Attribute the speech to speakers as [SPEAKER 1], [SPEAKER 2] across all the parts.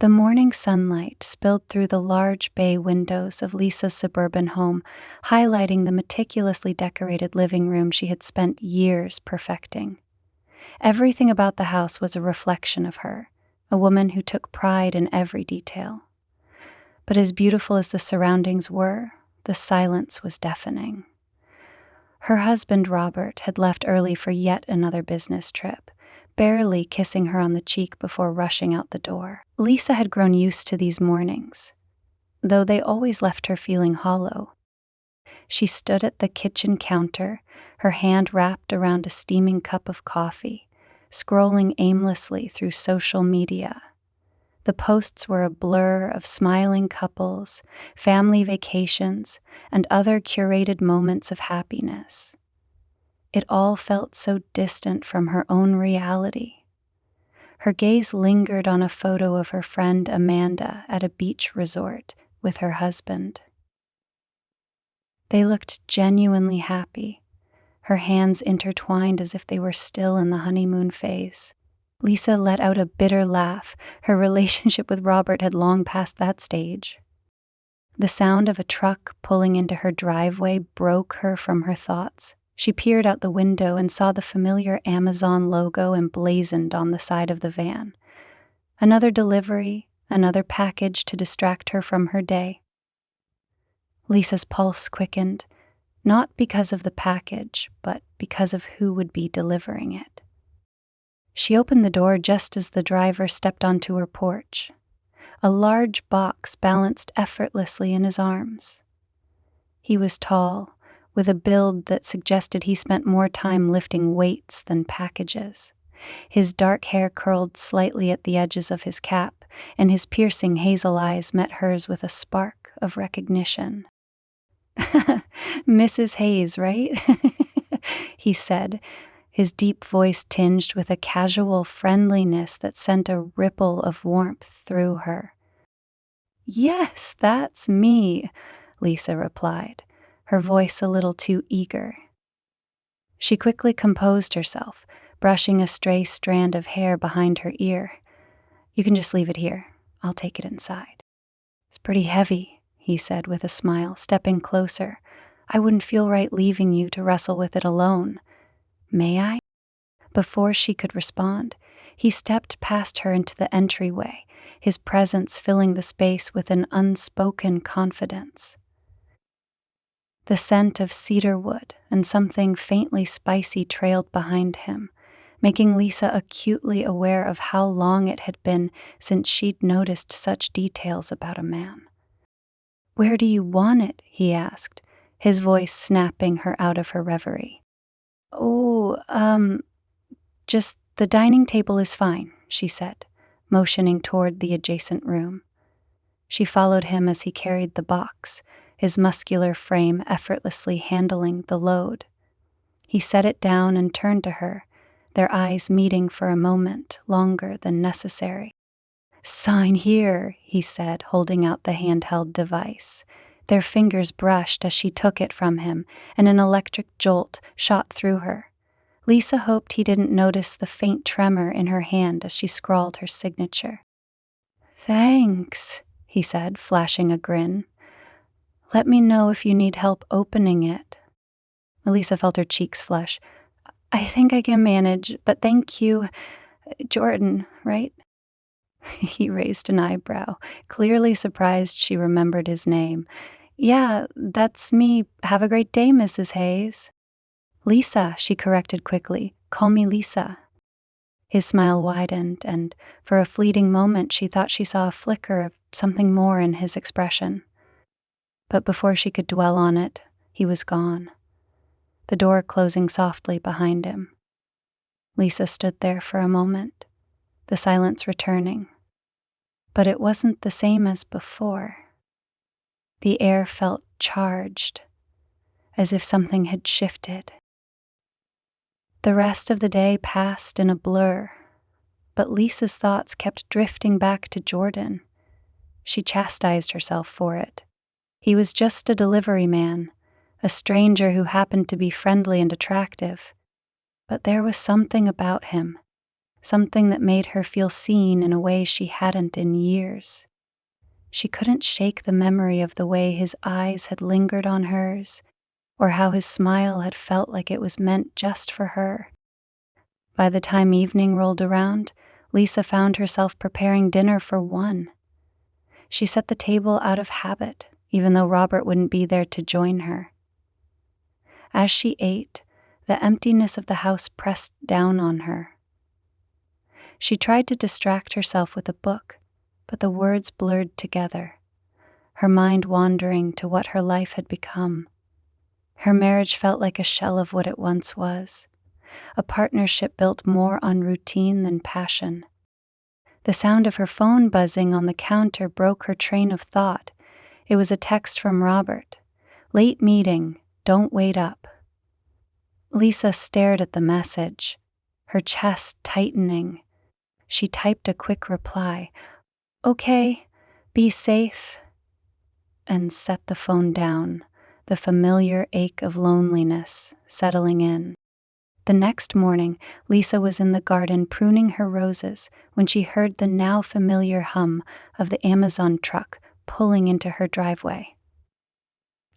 [SPEAKER 1] The morning sunlight spilled through the large bay windows of Lisa's suburban home, highlighting the meticulously decorated living room she had spent years perfecting. Everything about the house was a reflection of her, a woman who took pride in every detail. But as beautiful as the surroundings were, the silence was deafening. Her husband, Robert, had left early for yet another business trip, barely kissing her on the cheek before rushing out the door. Lisa had grown used to these mornings, though they always left her feeling hollow. She stood at the kitchen counter, her hand wrapped around a steaming cup of coffee, scrolling aimlessly through social media. The posts were a blur of smiling couples, family vacations, and other curated moments of happiness. It all felt so distant from her own reality. Her gaze lingered on a photo of her friend Amanda at a beach resort with her husband. They looked genuinely happy, her hands intertwined as if they were still in the honeymoon phase. Lisa let out a bitter laugh. Her relationship with Robert had long passed that stage. The sound of a truck pulling into her driveway broke her from her thoughts. She peered out the window and saw the familiar Amazon logo emblazoned on the side of the van. Another delivery, another package to distract her from her day. Lisa's pulse quickened, not because of the package, but because of who would be delivering it. She opened the door just as the driver stepped onto her porch. A large box balanced effortlessly in his arms. He was tall, with a build that suggested he spent more time lifting weights than packages. His dark hair curled slightly at the edges of his cap, and his piercing hazel eyes met hers with a spark of recognition. "Mrs. Hayes, right?" he said, his deep voice tinged with a casual friendliness that sent a ripple of warmth through her. "Yes, that's me," Lisa replied, her voice a little too eager. She quickly composed herself, brushing a stray strand of hair behind her ear. "You can just leave it here. I'll take it inside." "It's pretty heavy," he said with a smile, stepping closer. "I wouldn't feel right leaving you to wrestle with it alone. May I?" Before she could respond, he stepped past her into the entryway, his presence filling the space with an unspoken confidence. The scent of cedar wood and something faintly spicy trailed behind him, making Lisa acutely aware of how long it had been since she'd noticed such details about a man. "Where do you want it?" he asked, his voice snapping her out of her reverie. "Oh, just the dining table is fine," she said, motioning toward the adjacent room. She followed him as he carried the box, his muscular frame effortlessly handling the load. He set it down and turned to her, their eyes meeting for a moment longer than necessary. "Sign here," he said, holding out the handheld device. Their fingers brushed as she took it from him, and an electric jolt shot through her. Lisa hoped he didn't notice the faint tremor in her hand as she scrawled her signature. "Thanks," he said, flashing a grin. "Let me know if you need help opening it." Lisa felt her cheeks flush. "I think I can manage, but thank you. Jordan, right?" He raised an eyebrow, clearly surprised she remembered his name. "Yeah, that's me. Have a great day, Mrs. Hayes." "Lisa," she corrected quickly. "Call me Lisa." His smile widened, and for a fleeting moment she thought she saw a flicker of something more in his expression. But before she could dwell on it, he was gone, the door closing softly behind him. Lisa stood there for a moment, the silence returning. But it wasn't the same as before. The air felt charged, as if something had shifted. The rest of the day passed in a blur, but Lisa's thoughts kept drifting back to Jordan. She chastised herself for it. He was just a delivery man, a stranger who happened to be friendly and attractive. But there was something about him, something that made her feel seen in a way she hadn't in years. She couldn't shake the memory of the way his eyes had lingered on hers, or how his smile had felt like it was meant just for her. By the time evening rolled around, Lisa found herself preparing dinner for one. She set the table out of habit, even though Robert wouldn't be there to join her. As she ate, the emptiness of the house pressed down on her. She tried to distract herself with a book, but the words blurred together, her mind wandering to what her life had become. Her marriage felt like a shell of what it once was, a partnership built more on routine than passion. The sound of her phone buzzing on the counter broke her train of thought. It was a text from Robert. "Late meeting, don't wait up." Lisa stared at the message, her chest tightening. She typed a quick reply, "Okay, be safe," and set the phone down, the familiar ache of loneliness settling in. The next morning, Lisa was in the garden pruning her roses when she heard the now familiar hum of the Amazon truck pulling into her driveway.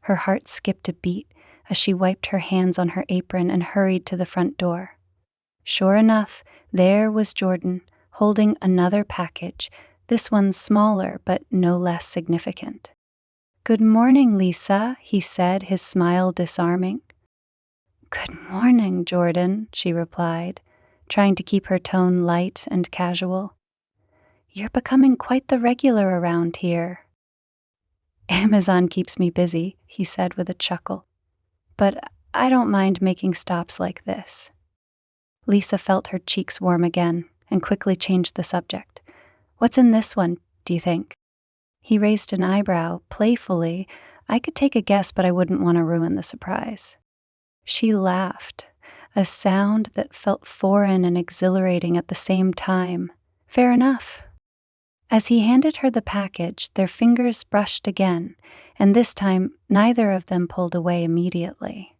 [SPEAKER 1] Her heart skipped a beat as she wiped her hands on her apron and hurried to the front door. Sure enough, there was Jordan, holding another package, this one smaller but no less significant. "Good morning, Lisa," he said, his smile disarming. "Good morning, Jordan," she replied, trying to keep her tone light and casual. "You're becoming quite the regular around here." "Amazon keeps me busy," he said with a chuckle. "But I don't mind making stops like this." Lisa felt her cheeks warm again and quickly changed the subject. "What's in this one, do you think?" He raised an eyebrow, playfully. "I could take a guess, but I wouldn't want to ruin the surprise." She laughed, a sound that felt foreign and exhilarating at the same time. "Fair enough." As he handed her the package, their fingers brushed again, and this time neither of them pulled away immediately.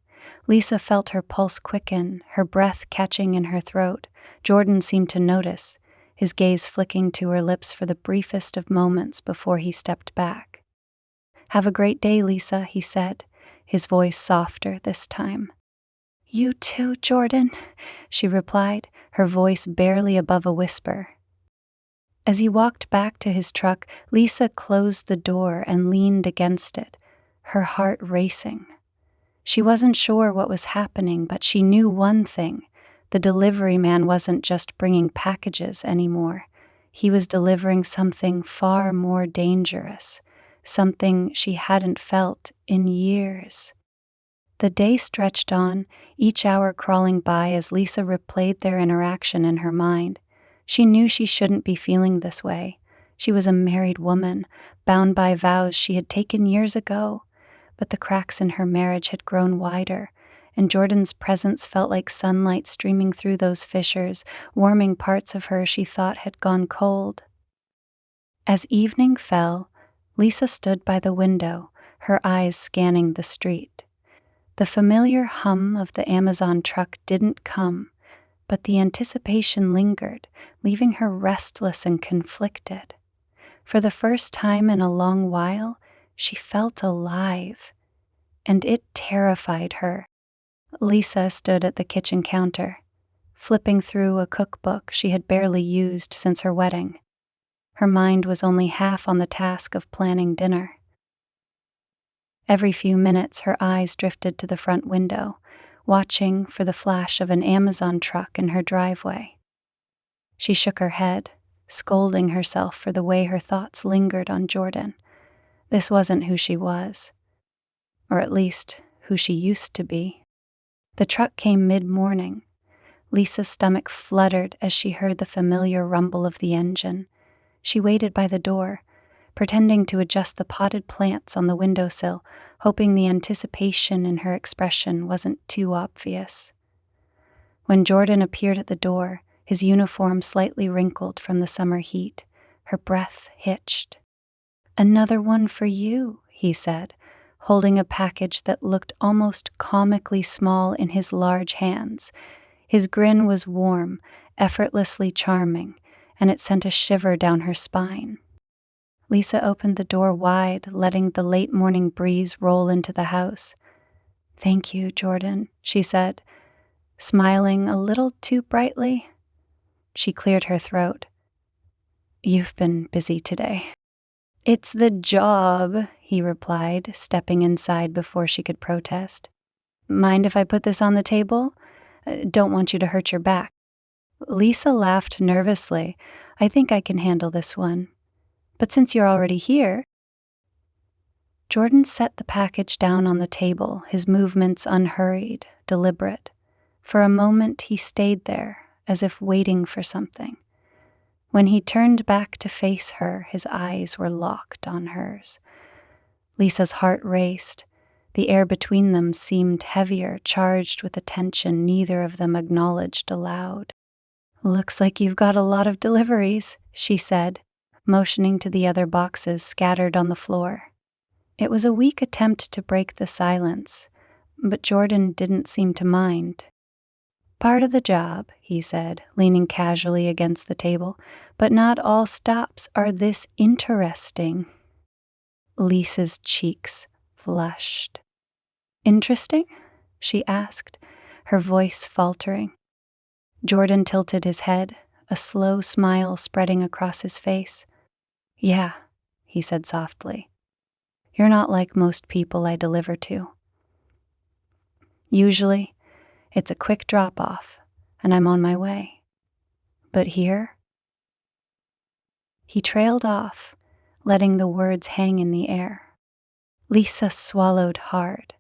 [SPEAKER 1] Lisa felt her pulse quicken, her breath catching in her throat. Jordan seemed to notice, his gaze flicking to her lips for the briefest of moments before he stepped back. "Have a great day, Lisa," he said, his voice softer this time. "You too, Jordan," she replied, her voice barely above a whisper. As he walked back to his truck, Lisa closed the door and leaned against it, her heart racing. She wasn't sure what was happening, but she knew one thing. The delivery man wasn't just bringing packages anymore. He was delivering something far more dangerous, something she hadn't felt in years. The day stretched on, each hour crawling by as Lisa replayed their interaction in her mind. She knew she shouldn't be feeling this way. She was a married woman, bound by vows she had taken years ago. But the cracks in her marriage had grown wider, and Jordan's presence felt like sunlight streaming through those fissures, warming parts of her she thought had gone cold. As evening fell, Lisa stood by the window, her eyes scanning the street. The familiar hum of the Amazon truck didn't come, but the anticipation lingered, leaving her restless and conflicted. For the first time in a long while, she felt alive, and it terrified her. Lisa stood at the kitchen counter, flipping through a cookbook she had barely used since her wedding. Her mind was only half on the task of planning dinner. Every few minutes, her eyes drifted to the front window, watching for the flash of an Amazon truck in her driveway. She shook her head, scolding herself for the way her thoughts lingered on Jordan. This wasn't who she was, or at least who she used to be. The truck came mid-morning. Lisa's stomach fluttered as she heard the familiar rumble of the engine. She waited by the door, pretending to adjust the potted plants on the windowsill, hoping the anticipation in her expression wasn't too obvious. When Jordan appeared at the door, his uniform slightly wrinkled from the summer heat, her breath hitched. "Another one for you," he said, holding a package that looked almost comically small in his large hands. His grin was warm, effortlessly charming, and it sent a shiver down her spine. Lisa opened the door wide, letting the late morning breeze roll into the house. "Thank you, Jordan," she said, smiling a little too brightly. She cleared her throat. "You've been busy today." "It's the job," he replied, stepping inside before she could protest. "Mind if I put this on the table? Don't want you to hurt your back." Lisa laughed nervously. "I think I can handle this one. But since you're already here..." Jordan set the package down on the table, his movements unhurried, deliberate. For a moment he stayed there, as if waiting for something. When he turned back to face her, his eyes were locked on hers. Lisa's heart raced. The air between them seemed heavier, charged with a tension neither of them acknowledged aloud. "Looks like you've got a lot of deliveries," she said, motioning to the other boxes scattered on the floor. It was a weak attempt to break the silence, but Jordan didn't seem to mind. "Part of the job," he said, leaning casually against the table, "but not all stops are this interesting." Lisa's cheeks flushed. "Interesting?" she asked, her voice faltering. Jordan tilted his head, a slow smile spreading across his face. "Yeah," he said softly. "You're not like most people I deliver to. Usually, it's a quick drop-off, and I'm on my way. But here..." He trailed off, letting the words hang in the air. Lisa swallowed hard.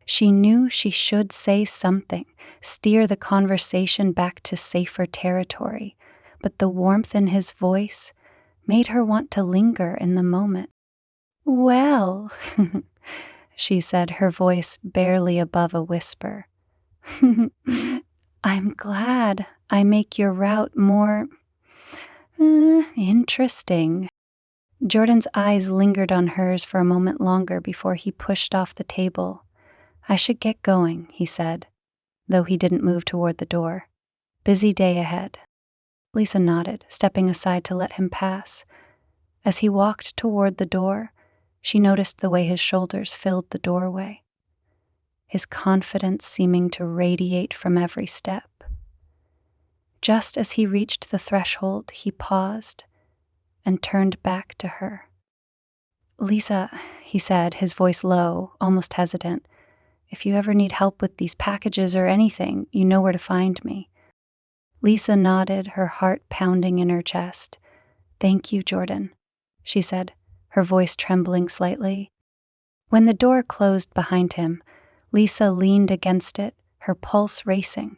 [SPEAKER 1] She knew she should say something, steer the conversation back to safer territory, but the warmth in his voice made her want to linger in the moment. "Well," she said, her voice barely above a whisper. "I'm glad I make your route more interesting." Jordan's eyes lingered on hers for a moment longer before he pushed off the table. "I should get going," he said, though he didn't move toward the door. "Busy day ahead." Lisa nodded, stepping aside to let him pass. As he walked toward the door, she noticed the way his shoulders filled the doorway, his confidence seeming to radiate from every step. Just as he reached the threshold, he paused and turned back to her. "Lisa," he said, his voice low, almost hesitant, "if you ever need help with these packages or anything, you know where to find me." Lisa nodded, her heart pounding in her chest. "Thank you, Jordan," she said, her voice trembling slightly. When the door closed behind him, Lisa leaned against it, her pulse racing.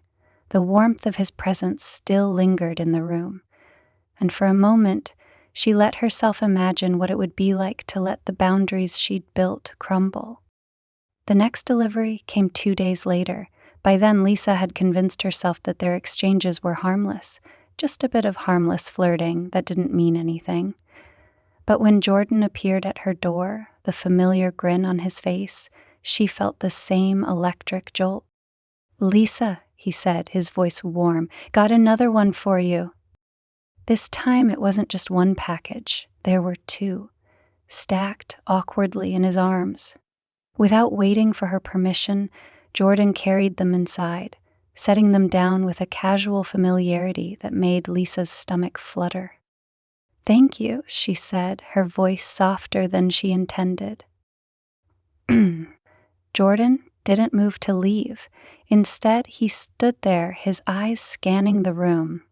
[SPEAKER 1] The warmth of his presence still lingered in the room, and for a moment she let herself imagine what it would be like to let the boundaries she'd built crumble. The next delivery came 2 days later. By then, Lisa had convinced herself that their exchanges were harmless, just a bit of harmless flirting that didn't mean anything. But when Jordan appeared at her door, the familiar grin on his face, she felt the same electric jolt. "Lisa," he said, his voice warm, "got another one for you." This time it wasn't just one package, there were 2, stacked awkwardly in his arms. Without waiting for her permission, Jordan carried them inside, setting them down with a casual familiarity that made Lisa's stomach flutter. "Thank you," she said, her voice softer than she intended. Jordan didn't move to leave. Instead, he stood there, his eyes scanning the room.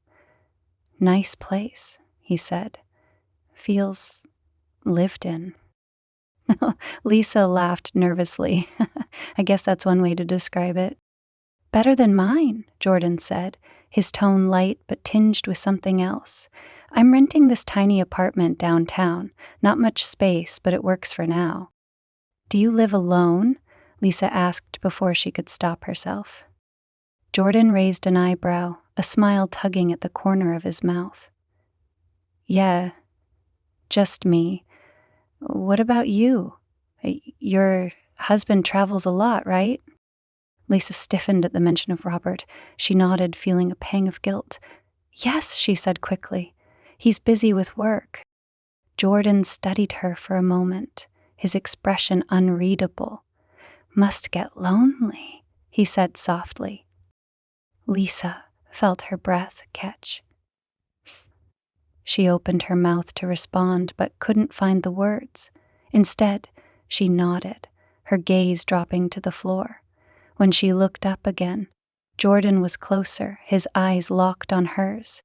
[SPEAKER 1] "Nice place," he said. "Feels lived in." Lisa laughed nervously. "I guess that's one way to describe it." "Better than mine," Jordan said, his tone light but tinged with something else. "I'm renting this tiny apartment downtown. Not much space, but it works for now." "Do you live alone?" Lisa asked before she could stop herself. Jordan raised an eyebrow, a smile tugging at the corner of his mouth. "Yeah, just me. What about you? Your husband travels a lot, right?" Lisa stiffened at the mention of Robert. She nodded, feeling a pang of guilt. Yes, she said quickly. He's busy with work. Jordan studied her for a moment, his expression unreadable. Must get lonely, he said softly. Lisa felt her breath catch. She opened her mouth to respond, but couldn't find the words. Instead, she nodded, her gaze dropping to the floor. When she looked up again, Jordan was closer, his eyes locked on hers.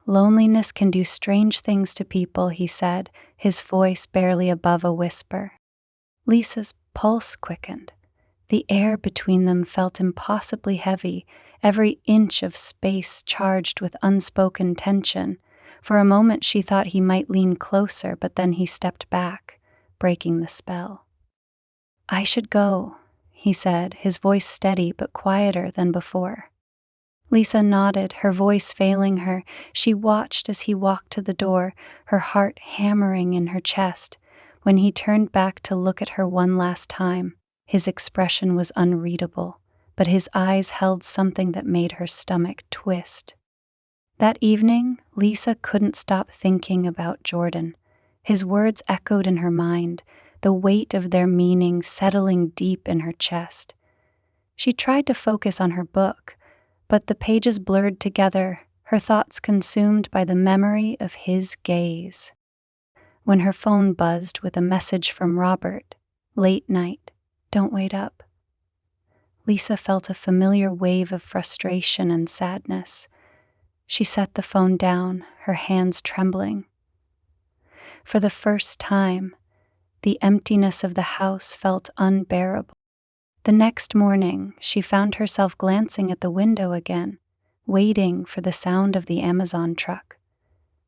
[SPEAKER 1] Loneliness can do strange things to people, he said, his voice barely above a whisper. Lisa's pulse quickened. The air between them felt impossibly heavy, every inch of space charged with unspoken tension. For a moment she thought he might lean closer, but then he stepped back, breaking the spell. I should go, he said, his voice steady but quieter than before. Lisa nodded, her voice failing her. She watched as he walked to the door, her heart hammering in her chest. When he turned back to look at her one last time, his expression was unreadable, but his eyes held something that made her stomach twist. That evening, Lisa couldn't stop thinking about Jordan. His words echoed in her mind, the weight of their meaning settling deep in her chest. She tried to focus on her book, but the pages blurred together, her thoughts consumed by the memory of his gaze. When her phone buzzed with a message from Robert, late night, don't wait up. Lisa felt a familiar wave of frustration and sadness. She set the phone down, her hands trembling. For the first time, the emptiness of the house felt unbearable. The next morning, she found herself glancing at the window again, waiting for the sound of the Amazon truck.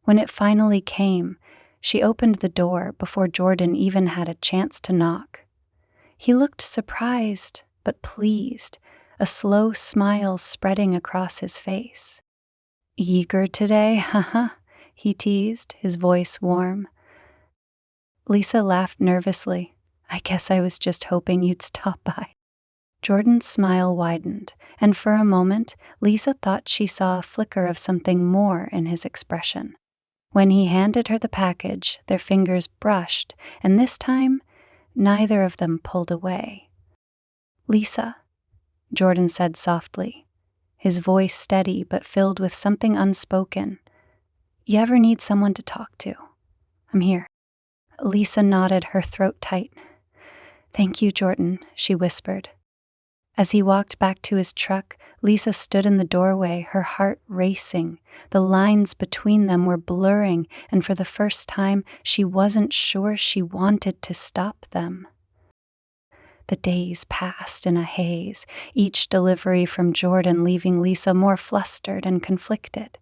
[SPEAKER 1] When it finally came, she opened the door before Jordan even had a chance to knock. He looked surprised but pleased, a slow smile spreading across his face. Eager today, haha, he teased, his voice warm. Lisa laughed nervously. I guess I was just hoping you'd stop by. Jordan's smile widened, and for a moment, Lisa thought she saw a flicker of something more in his expression. When he handed her the package, their fingers brushed, and this time, neither of them pulled away. Lisa, Jordan said softly, his voice steady but filled with something unspoken. You ever need someone to talk to? I'm here. Lisa nodded, her throat tight. Thank you, Jordan, she whispered. As he walked back to his truck, Lisa stood in the doorway, her heart racing. The lines between them were blurring, and for the first time, she wasn't sure she wanted to stop them. The days passed in a haze, each delivery from Jordan leaving Lisa more flustered and conflicted.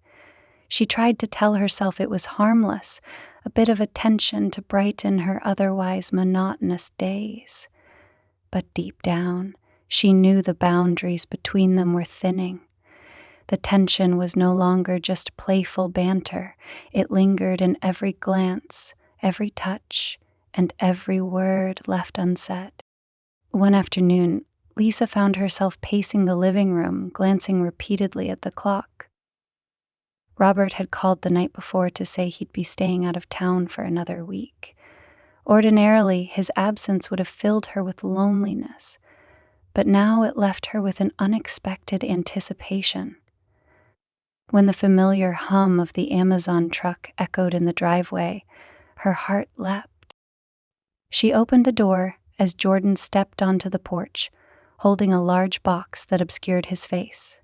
[SPEAKER 1] She tried to tell herself it was harmless, a bit of attention to brighten her otherwise monotonous days. But deep down, she knew the boundaries between them were thinning. The tension was no longer just playful banter. It lingered in every glance, every touch, and every word left unsaid. One afternoon, Lisa found herself pacing the living room, glancing repeatedly at the clock. Robert had called the night before to say he'd be staying out of town for another week. Ordinarily, his absence would have filled her with loneliness, but now it left her with an unexpected anticipation. When the familiar hum of the Amazon truck echoed in the driveway, her heart leapt. She opened the door as Jordan stepped onto the porch, holding a large box that obscured his face.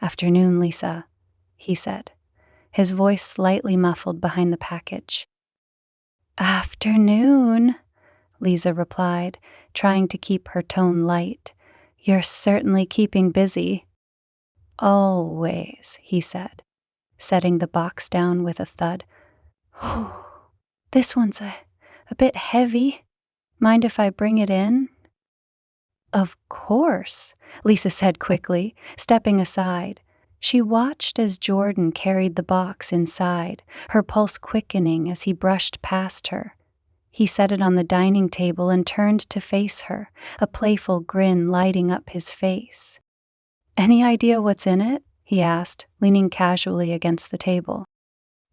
[SPEAKER 1] Afternoon, Lisa, he said, his voice slightly muffled behind the package. Afternoon, Lisa replied, trying to keep her tone light. You're certainly keeping busy. Always, he said, setting the box down with a thud. This one's a bit heavy. Mind if I bring it in? Of course, Lisa said quickly, stepping aside. She watched as Jordan carried the box inside, her pulse quickening as he brushed past her. He set it on the dining table and turned to face her, a playful grin lighting up his face. "Any idea what's in it?" he asked, leaning casually against the table.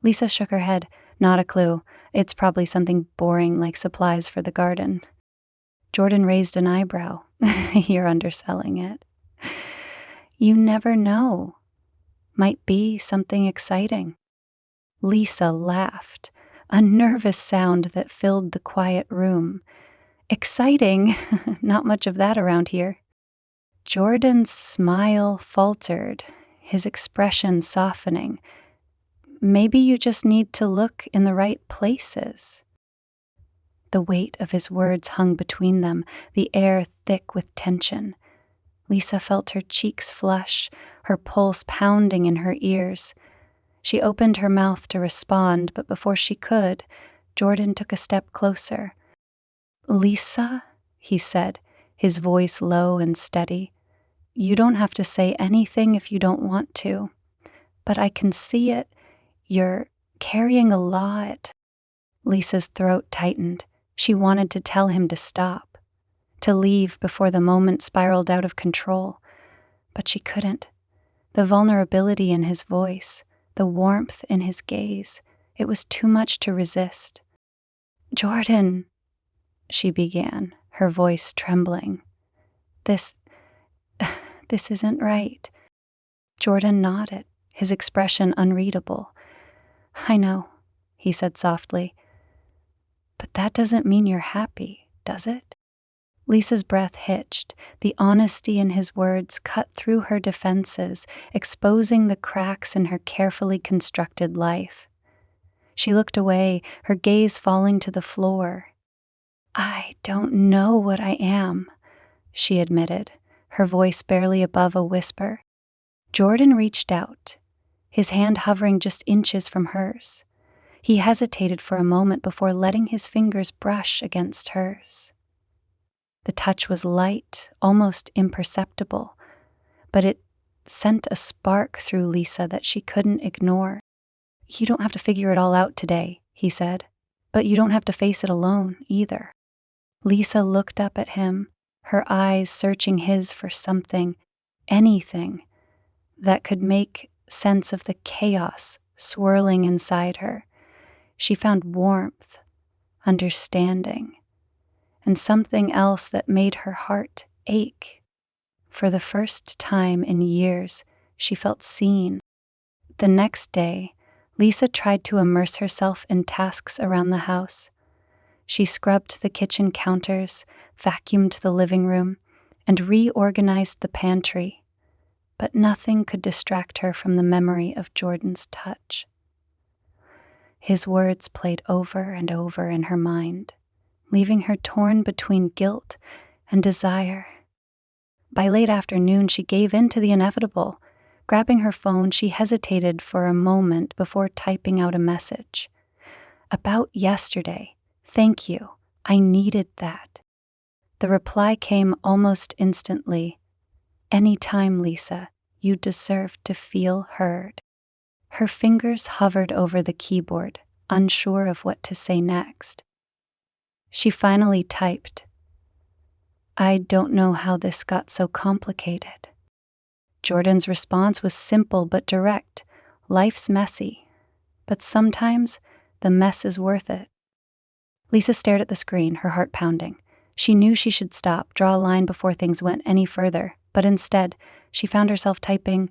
[SPEAKER 1] Lisa shook her head. "Not a clue. It's probably something boring like supplies for the garden." Jordan raised an eyebrow. "You're underselling it." "You never know. Might be something exciting." Lisa laughed, a nervous sound that filled the quiet room. "Exciting? Not much of that around here." Jordan's smile faltered, his expression softening. "Maybe you just need to look in the right places." The weight of his words hung between them, the air thick with tension. Lisa felt her cheeks flush, her pulse pounding in her ears. She opened her mouth to respond, but before she could, Jordan took a step closer. "Lisa," he said, his voice low and steady, "you don't have to say anything if you don't want to. But I can see it. You're carrying a lot." Lisa's throat tightened. She wanted to tell him to stop, to leave before the moment spiraled out of control. But she couldn't. The vulnerability in his voice, the warmth in his gaze, it was too much to resist. "Jordan," she began, her voice trembling. This isn't right." Jordan nodded, his expression unreadable. "I know," he said softly. "But that doesn't mean you're happy, does it?" Lisa's breath hitched. The honesty in his words cut through her defenses, exposing the cracks in her carefully constructed life. She looked away, her gaze falling to the floor. "I don't know what I am," she admitted, her voice barely above a whisper. Jordan reached out, his hand hovering just inches from hers. He hesitated for a moment before letting his fingers brush against hers. The touch was light, almost imperceptible, but it sent a spark through Lisa that she couldn't ignore. "You don't have to figure it all out today," he said, "but you don't have to face it alone either." Lisa looked up at him, her eyes searching his for something, anything, that could make sense of the chaos swirling inside her. She found warmth, understanding, and something else that made her heart ache. For the first time in years, she felt seen. The next day, Lisa tried to immerse herself in tasks around the house. She scrubbed the kitchen counters, vacuumed the living room, and reorganized the pantry. But nothing could distract her from the memory of Jordan's touch. His words played over and over in her mind, leaving her torn between guilt and desire. By late afternoon, she gave in to the inevitable. Grabbing her phone, she hesitated for a moment before typing out a message. "About yesterday. Thank you. I needed that." The reply came almost instantly. "Anytime, Lisa. You deserve to feel heard." Her fingers hovered over the keyboard, unsure of what to say next. She finally typed, "I don't know how this got so complicated." Jordan's response was simple but direct. "Life's messy, but sometimes the mess is worth it." Lisa stared at the screen, her heart pounding. She knew she should stop, draw a line before things went any further, but instead, she found herself typing,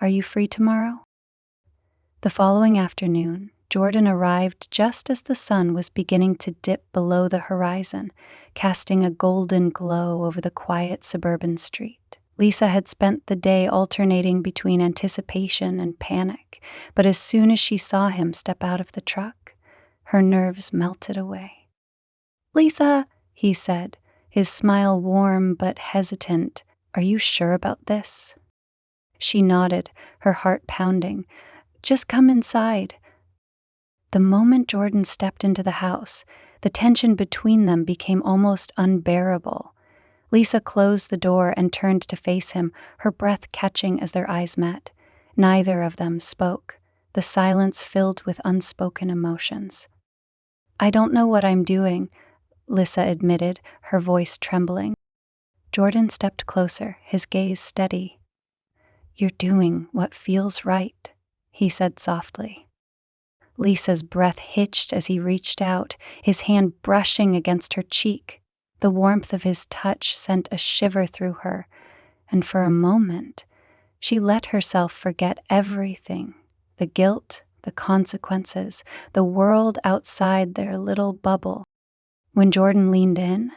[SPEAKER 1] "Are you free tomorrow?" The following afternoon, Jordan arrived just as the sun was beginning to dip below the horizon, casting a golden glow over the quiet suburban street. Lisa had spent the day alternating between anticipation and panic, but as soon as she saw him step out of the truck, her nerves melted away. "Lisa," he said, his smile warm but hesitant, "are you sure about this?" She nodded, her heart pounding. "Just come inside." The moment Jordan stepped into the house, the tension between them became almost unbearable. Lisa closed the door and turned to face him, her breath catching as their eyes met. Neither of them spoke, the silence filled with unspoken emotions. I don't know what I'm doing, Lisa admitted, her voice trembling. Jordan stepped closer, his gaze steady. You're doing what feels right, he said softly. Lisa's breath hitched as he reached out, his hand brushing against her cheek. The warmth of his touch sent a shiver through her, and for a moment, she let herself forget everything, the guilt, the consequences, the world outside their little bubble. When Jordan leaned in,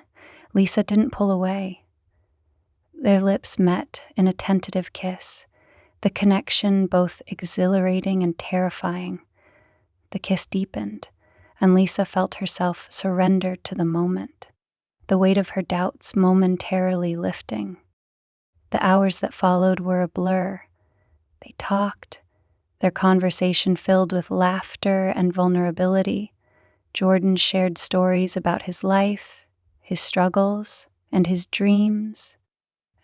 [SPEAKER 1] Lisa didn't pull away. Their lips met in a tentative kiss, the connection both exhilarating and terrifying. The kiss deepened, and Lisa felt herself surrendered to the moment, the weight of her doubts momentarily lifting. The hours that followed were a blur. They talked, their conversation filled with laughter and vulnerability. Jordan shared stories about his life, his struggles, and his dreams,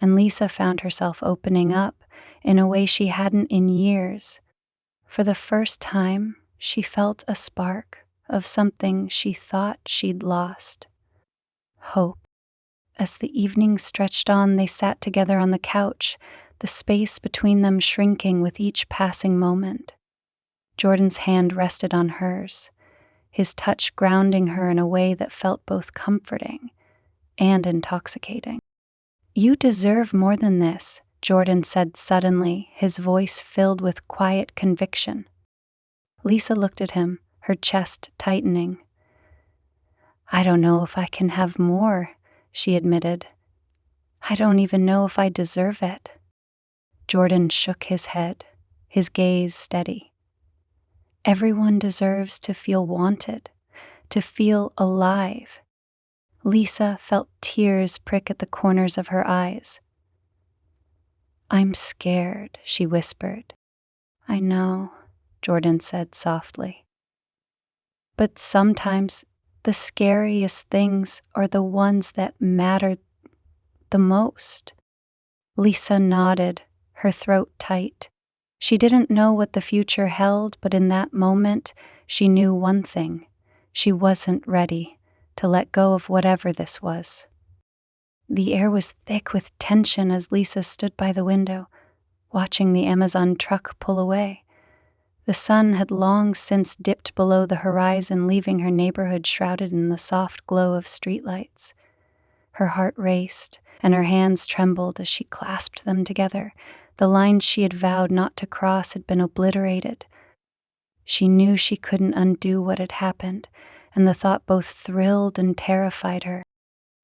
[SPEAKER 1] and Lisa found herself opening up in a way she hadn't in years. For the first time, she felt a spark of something she thought she'd lost: hope. As the evening stretched on, they sat together on the couch, the space between them shrinking with each passing moment. Jordan's hand rested on hers, his touch grounding her in a way that felt both comforting and intoxicating. You deserve more than this, Jordan said suddenly, his voice filled with quiet conviction. Lisa looked at him, her chest tightening. I don't know if I can have more, she admitted. I don't even know if I deserve it. Jordan shook his head, his gaze steady. Everyone deserves to feel wanted, to feel alive. Lisa felt tears prick at the corners of her eyes. I'm scared, she whispered. I know, Jordan said softly. But sometimes the scariest things are the ones that matter the most. Lisa nodded, her throat tight. She didn't know what the future held, but in that moment, she knew one thing. She wasn't ready to let go of whatever this was. The air was thick with tension as Lisa stood by the window, watching the Amazon truck pull away. The sun had long since dipped below the horizon, leaving her neighborhood shrouded in the soft glow of streetlights. Her heart raced, and her hands trembled as she clasped them together. The lines she had vowed not to cross had been obliterated. She knew she couldn't undo what had happened, and the thought both thrilled and terrified her.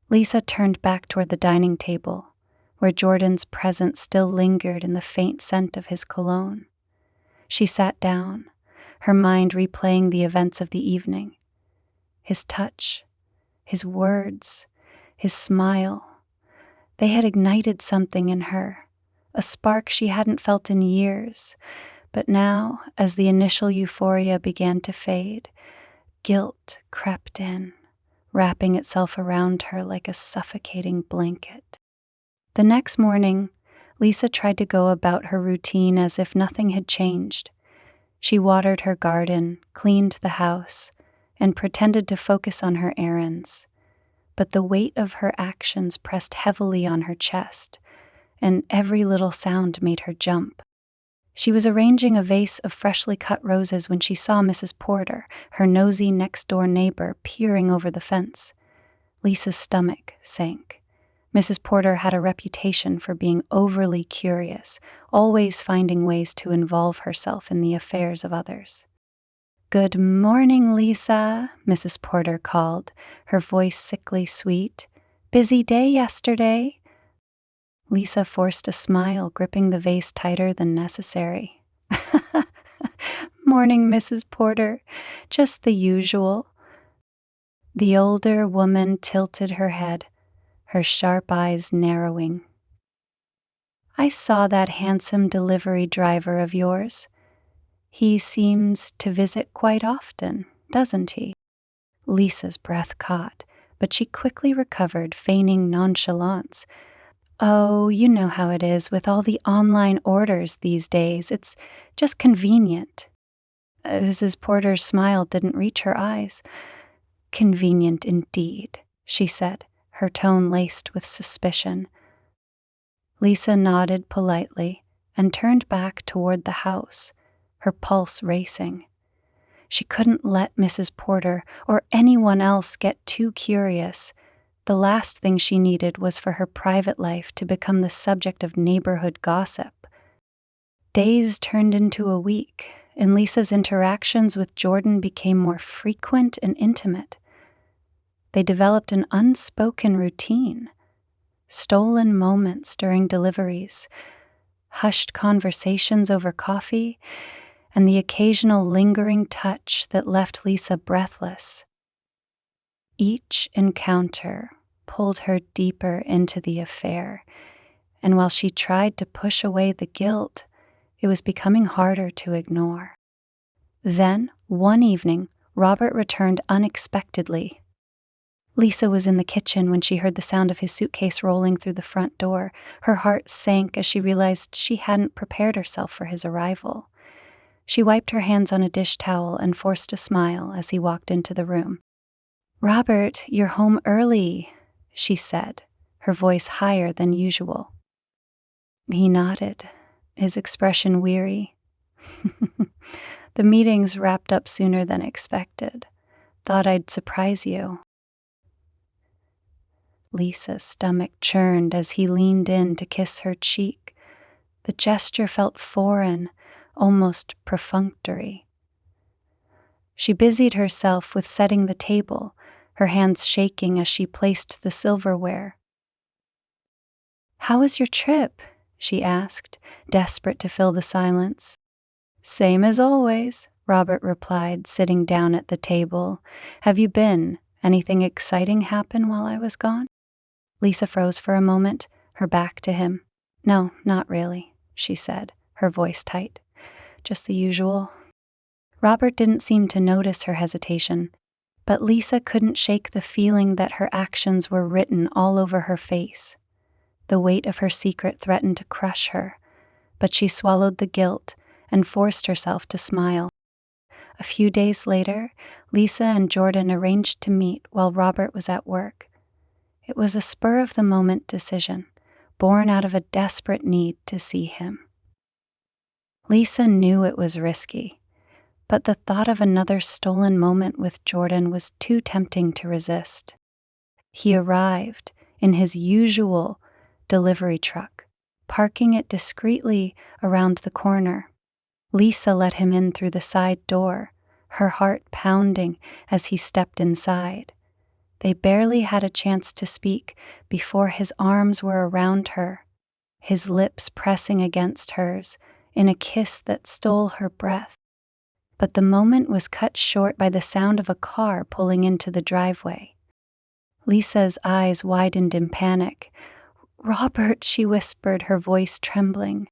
[SPEAKER 1] Lisa turned back toward the dining table, where Jordan's presence still lingered in the faint scent of his cologne. She sat down, her mind replaying the events of the evening. His touch, his words, his smile. They had ignited something in her, a spark she hadn't felt in years. But now, as the initial euphoria began to fade, guilt crept in, wrapping itself around her like a suffocating blanket. The next morning, Lisa tried to go about her routine as if nothing had changed. She watered her garden, cleaned the house, and pretended to focus on her errands. But the weight of her actions pressed heavily on her chest, and every little sound made her jump. She was arranging a vase of freshly cut roses when she saw Mrs. Porter, her nosy next-door neighbor, peering over the fence. Lisa's stomach sank. Mrs. Porter had a reputation for being overly curious, always finding ways to involve herself in the affairs of others. "Good morning, Lisa," Mrs. Porter called, her voice sickly sweet. "Busy day yesterday?" Lisa forced a smile, gripping the vase tighter than necessary. "Morning, Mrs. Porter. Just the usual." The older woman tilted her head, her sharp eyes narrowing. "I saw that handsome delivery driver of yours. He seems to visit quite often, doesn't he?" Lisa's breath caught, but she quickly recovered, feigning nonchalance. "Oh, you know how it is with all the online orders these days. It's just convenient." Mrs. Porter's smile didn't reach her eyes. Convenient indeed, she said, her tone laced with suspicion. Lisa nodded politely and turned back toward the house, her pulse racing. She couldn't let Mrs. Porter or anyone else get too curious. The last thing she needed was for her private life to become the subject of neighborhood gossip. Days turned into a week, and Lisa's interactions with Jordan became more frequent and intimate. They developed an unspoken routine: stolen moments during deliveries, hushed conversations over coffee, and the occasional lingering touch that left Lisa breathless. Each encounter pulled her deeper into the affair, and while she tried to push away the guilt, it was becoming harder to ignore. Then, one evening, Robert returned unexpectedly. Lisa was in the kitchen when she heard the sound of his suitcase rolling through the front door. Her heart sank as she realized she hadn't prepared herself for his arrival. She wiped her hands on a dish towel and forced a smile as he walked into the room. "Robert, you're home early," she said, her voice higher than usual. He nodded, his expression weary. "The meeting's wrapped up sooner than expected. Thought I'd surprise you." Lisa's stomach churned as he leaned in to kiss her cheek. The gesture felt foreign, almost perfunctory. She busied herself with setting the table, her hands shaking as she placed the silverware. "How was your trip?" she asked, desperate to fill the silence. "Same as always," Robert replied, sitting down at the table. "Have you been? Anything exciting happen while I was gone?" Lisa froze for a moment, her back to him. "No, not really," she said, her voice tight. "Just the usual." Robert didn't seem to notice her hesitation, but Lisa couldn't shake the feeling that her actions were written all over her face. The weight of her secret threatened to crush her, but she swallowed the guilt and forced herself to smile. A few days later, Lisa and Jordan arranged to meet while Robert was at work. It was a spur-of-the-moment decision, born out of a desperate need to see him. Lisa knew it was risky, but the thought of another stolen moment with Jordan was too tempting to resist. He arrived in his usual delivery truck, parking it discreetly around the corner. Lisa let him in through the side door, her heart pounding as he stepped inside. They barely had a chance to speak before his arms were around her, his lips pressing against hers in a kiss that stole her breath. But the moment was cut short by the sound of a car pulling into the driveway. Lisa's eyes widened in panic. "Robert," she whispered, her voice trembling.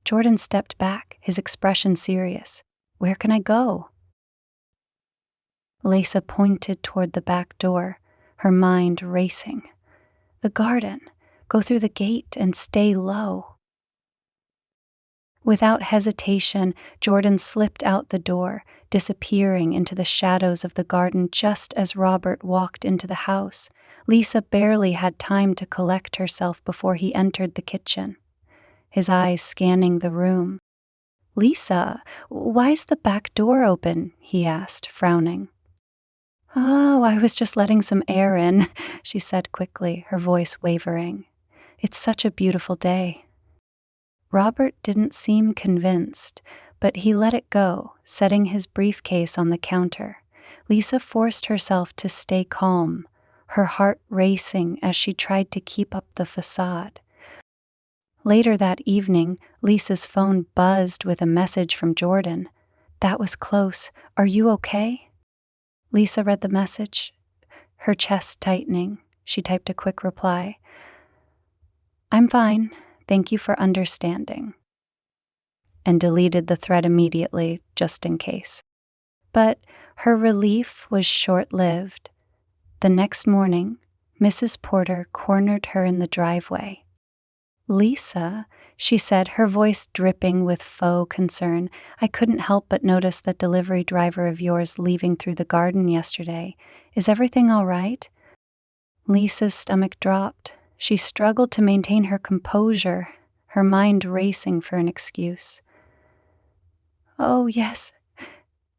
[SPEAKER 1] Jordan stepped back, his expression serious. "Where can I go?" Lisa pointed toward the back door, her mind racing. "The garden. Go through the gate and stay low." Without hesitation, Jordan slipped out the door, disappearing into the shadows of the garden just as Robert walked into the house. Lisa barely had time to collect herself before he entered the kitchen, his eyes scanning the room. "Lisa, why's the back door open?" he asked, frowning. "Oh, I was just letting some air in," she said quickly, her voice wavering. "It's such a beautiful day." Robert didn't seem convinced, but he let it go, setting his briefcase on the counter. Lisa forced herself to stay calm, her heart racing as she tried to keep up the facade. Later that evening, Lisa's phone buzzed with a message from Jordan. "That was close. Are you okay?" Lisa read the message, her chest tightening. She typed a quick reply. "I'm fine. Thank you for understanding," and deleted the thread immediately, just in case. But her relief was short-lived. The next morning, Mrs. Porter cornered her in the driveway. "Lisa, she said, her voice dripping with faux concern. "I couldn't help but notice that delivery driver of yours leaving through the garden yesterday. Is everything all right?" Lisa's stomach dropped. She struggled to maintain her composure, her mind racing for an excuse. "Oh, yes,"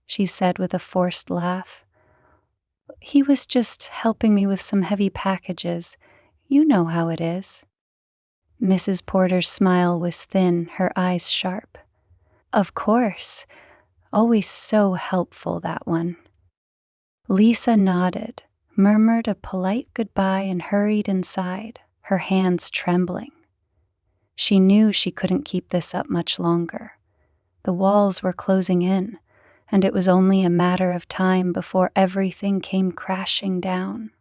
[SPEAKER 1] she said with a forced laugh. "He was just helping me with some heavy packages. You know how it is." Mrs. Porter's smile was thin, her eyes sharp. "Of course. Always so helpful, that one." Lisa nodded, murmured a polite goodbye, and hurried inside, her hands trembling. She knew she couldn't keep this up much longer. The walls were closing in, and it was only a matter of time before everything came crashing down.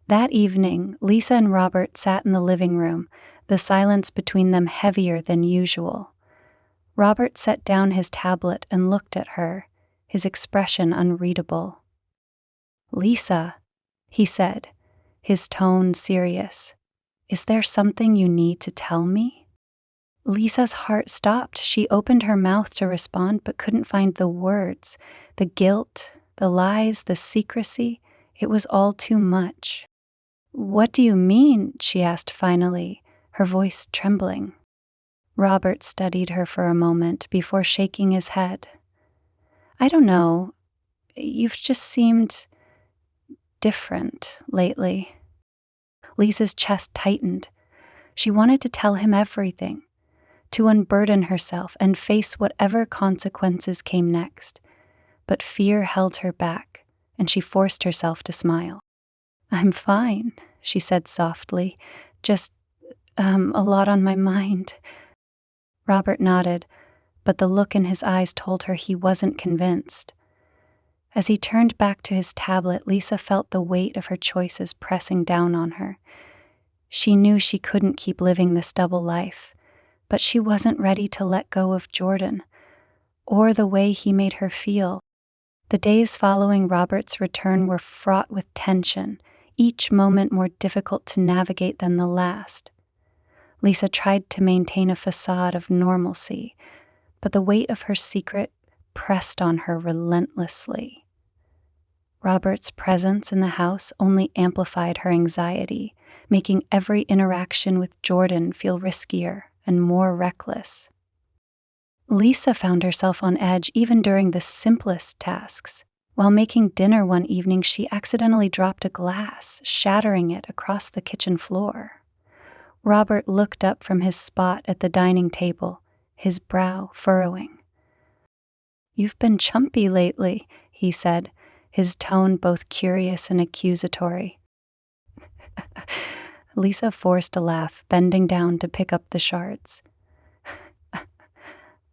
[SPEAKER 1] That evening, Lisa and Robert sat in the living room, the silence between them heavier than usual. Robert set down his tablet and looked at her, his expression unreadable. "Lisa," he said, his tone serious, "is there something you need to tell me?" Lisa's heart stopped. She opened her mouth to respond, but couldn't find the words. The guilt, the lies, the secrecy, it was all too much. "What do you mean?" she asked finally, her voice trembling. Robert studied her for a moment before shaking his head. "I don't know. You've just seemed different lately." Lisa's chest tightened. She wanted to tell him everything, to unburden herself and face whatever consequences came next. But fear held her back, and she forced herself to smile. "I'm fine," she said softly. "Just, a lot on my mind." Robert nodded, but the look in his eyes told her he wasn't convinced. As he turned back to his tablet, Lisa felt the weight of her choices pressing down on her. She knew she couldn't keep living this double life, but she wasn't ready to let go of Jordan, or the way he made her feel. The days following Robert's return were fraught with tension, each moment more difficult to navigate than the last. Lisa tried to maintain a facade of normalcy, but the weight of her secret pressed on her relentlessly. Robert's presence in the house only amplified her anxiety, making every interaction with Jordan feel riskier and more reckless. Lisa found herself on edge even during the simplest tasks. While making dinner one evening, she accidentally dropped a glass, shattering it across the kitchen floor. Robert looked up from his spot at the dining table, his brow furrowing. "You've been chumpy lately," he said, his tone both curious and accusatory. Lisa forced a laugh, bending down to pick up the shards.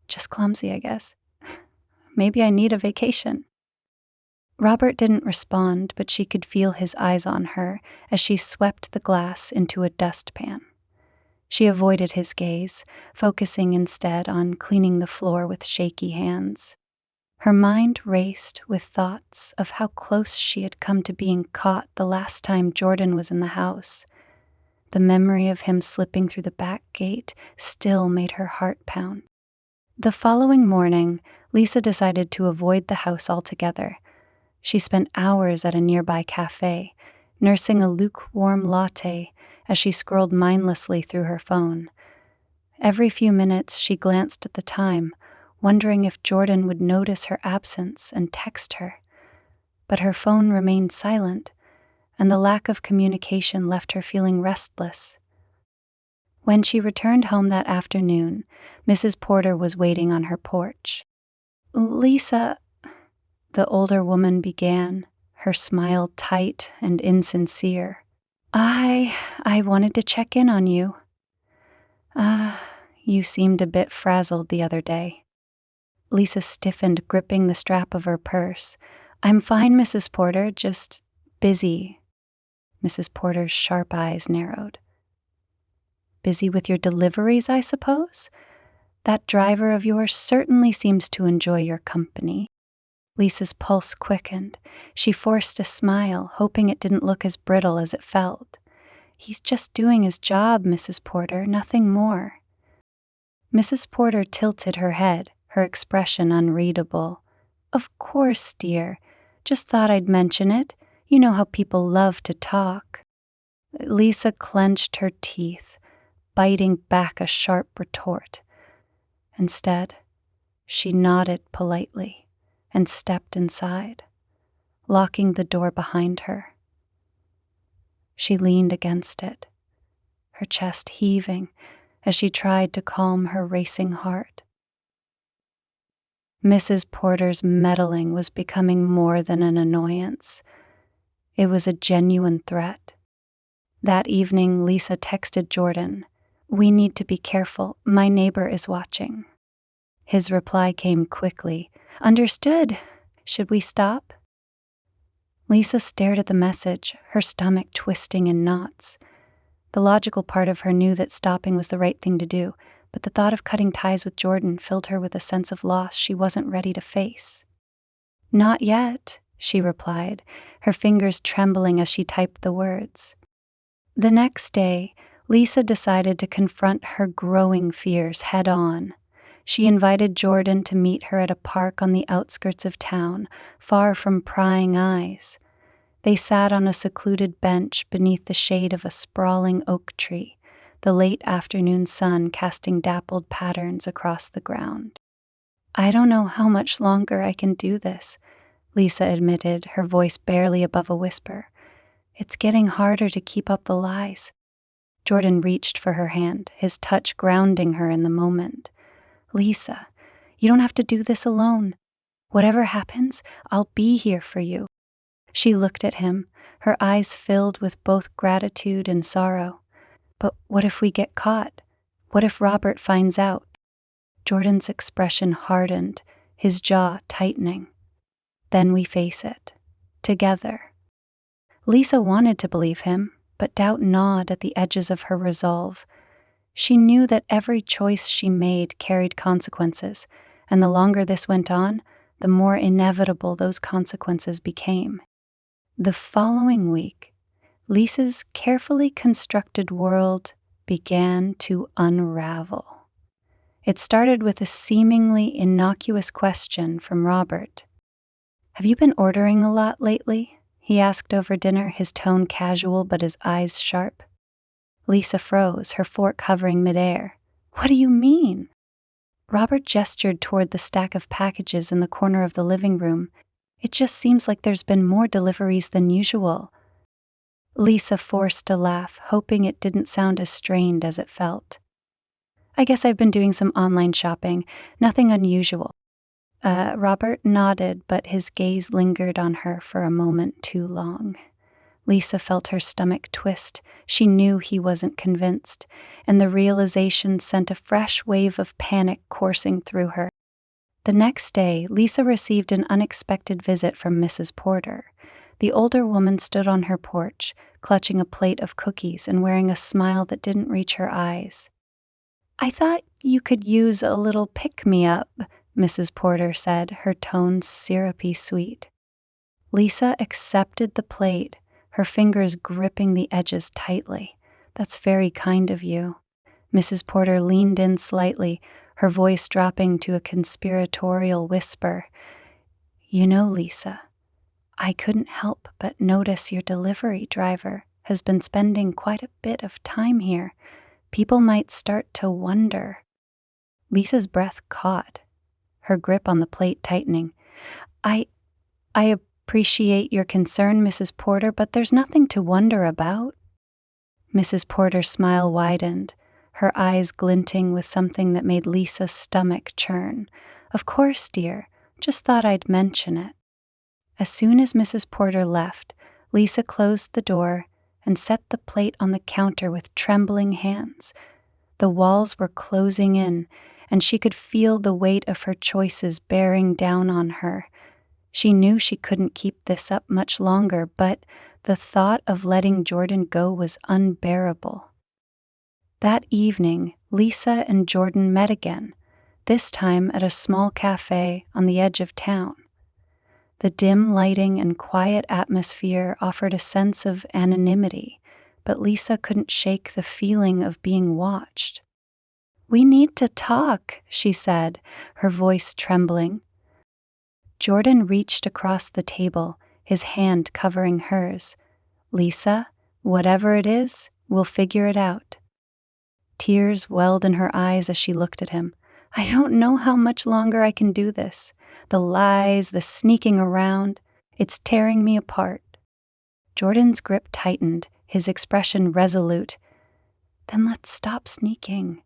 [SPEAKER 1] "Just clumsy, I guess. Maybe I need a vacation." Robert didn't respond, but she could feel his eyes on her as she swept the glass into a dustpan. She avoided his gaze, focusing instead on cleaning the floor with shaky hands. Her mind raced with thoughts of how close she had come to being caught the last time Jordan was in the house. The memory of him slipping through the back gate still made her heart pound. The following morning, Lisa decided to avoid the house altogether. She spent hours at a nearby cafe, nursing a lukewarm latte as she scrolled mindlessly through her phone. Every few minutes, she glanced at the time, wondering if Jordan would notice her absence and text her. But her phone remained silent, and the lack of communication left her feeling restless. When she returned home that afternoon, Mrs. Porter was waiting on her porch. "Lisa," the older woman began, her smile tight and insincere. I wanted to check in on you. You seemed a bit frazzled the other day." Lisa stiffened, gripping the strap of her purse. "I'm fine, Mrs. Porter, just busy." Mrs. Porter's sharp eyes narrowed. "Busy with your deliveries, I suppose? That driver of yours certainly seems to enjoy your company." Lisa's pulse quickened. She forced a smile, hoping it didn't look as brittle as it felt. "He's just doing his job, Mrs. Porter, nothing more." Mrs. Porter tilted her head, her expression unreadable. "Of course, dear. Just thought I'd mention it. You know how people love to talk." Lisa clenched her teeth, biting back a sharp retort. Instead, she nodded politely and stepped inside, locking the door behind her. She leaned against it, her chest heaving as she tried to calm her racing heart. Mrs. Porter's meddling was becoming more than an annoyance. It was a genuine threat. That evening, Lisa texted Jordan, "We need to be careful. My neighbor is watching." His reply came quickly, "Understood. Should we stop?" Lisa stared at the message, her stomach twisting in knots. The logical part of her knew that stopping was the right thing to do, but the thought of cutting ties with Jordan filled her with a sense of loss she wasn't ready to face. "Not yet," she replied, her fingers trembling as she typed the words. The next day, Lisa decided to confront her growing fears head-on. She invited Jordan to meet her at a park on the outskirts of town, far from prying eyes. They sat on a secluded bench beneath the shade of a sprawling oak tree, the late afternoon sun casting dappled patterns across the ground. "I don't know how much longer I can do this," Lisa admitted, her voice barely above a whisper. "It's getting harder to keep up the lies." Jordan reached for her hand, his touch grounding her in the moment. "Lisa, you don't have to do this alone. Whatever happens, I'll be here for you." She looked at him, her eyes filled with both gratitude and sorrow. "But what if we get caught? What if Robert finds out?" Jordan's expression hardened, his jaw tightening. "Then we face it. Together." Lisa wanted to believe him, but doubt gnawed at the edges of her resolve. She knew that every choice she made carried consequences, and the longer this went on, the more inevitable those consequences became. The following week, Lisa's carefully constructed world began to unravel. It started with a seemingly innocuous question from Robert. "Have you been ordering a lot lately?" he asked over dinner, his tone casual but his eyes sharp. Lisa froze, her fork hovering midair. "What do you mean?" Robert gestured toward the stack of packages in the corner of the living room. "It just seems like there's been more deliveries than usual." Lisa forced a laugh, hoping it didn't sound as strained as it felt. "I guess I've been doing some online shopping. Nothing unusual." Robert nodded, but his gaze lingered on her for a moment too long. Lisa felt her stomach twist. She knew he wasn't convinced, and the realization sent a fresh wave of panic coursing through her. The next day, Lisa received an unexpected visit from Mrs. Porter. The older woman stood on her porch, clutching a plate of cookies and wearing a smile that didn't reach her eyes. "I thought you could use a little pick-me-up," Mrs. Porter said, her tone syrupy sweet. Lisa accepted the plate, her fingers gripping the edges tightly. "That's very kind of you." Mrs. Porter leaned in slightly, her voice dropping to a conspiratorial whisper. "You know, Lisa, I couldn't help but notice your delivery driver has been spending quite a bit of time here. People might start to wonder." Lisa's breath caught, her grip on the plate tightening. I appreciate your concern, Mrs. Porter, but there's nothing to wonder about." Mrs. Porter's smile widened, her eyes glinting with something that made Lisa's stomach churn. "Of course, dear. Just thought I'd mention it." As soon as Mrs. Porter left, Lisa closed the door and set the plate on the counter with trembling hands. The walls were closing in, and she could feel the weight of her choices bearing down on her. She knew she couldn't keep this up much longer, but the thought of letting Jordan go was unbearable. That evening, Lisa and Jordan met again, this time at a small cafe on the edge of town. The dim lighting and quiet atmosphere offered a sense of anonymity, but Lisa couldn't shake the feeling of being watched. "We need to talk," she said, her voice trembling. Jordan reached across the table, his hand covering hers. "Lisa, whatever it is, we'll figure it out." Tears welled in her eyes as she looked at him. "I don't know how much longer I can do this. The lies, the sneaking around, it's tearing me apart." Jordan's grip tightened, his expression resolute. "Then let's stop sneaking.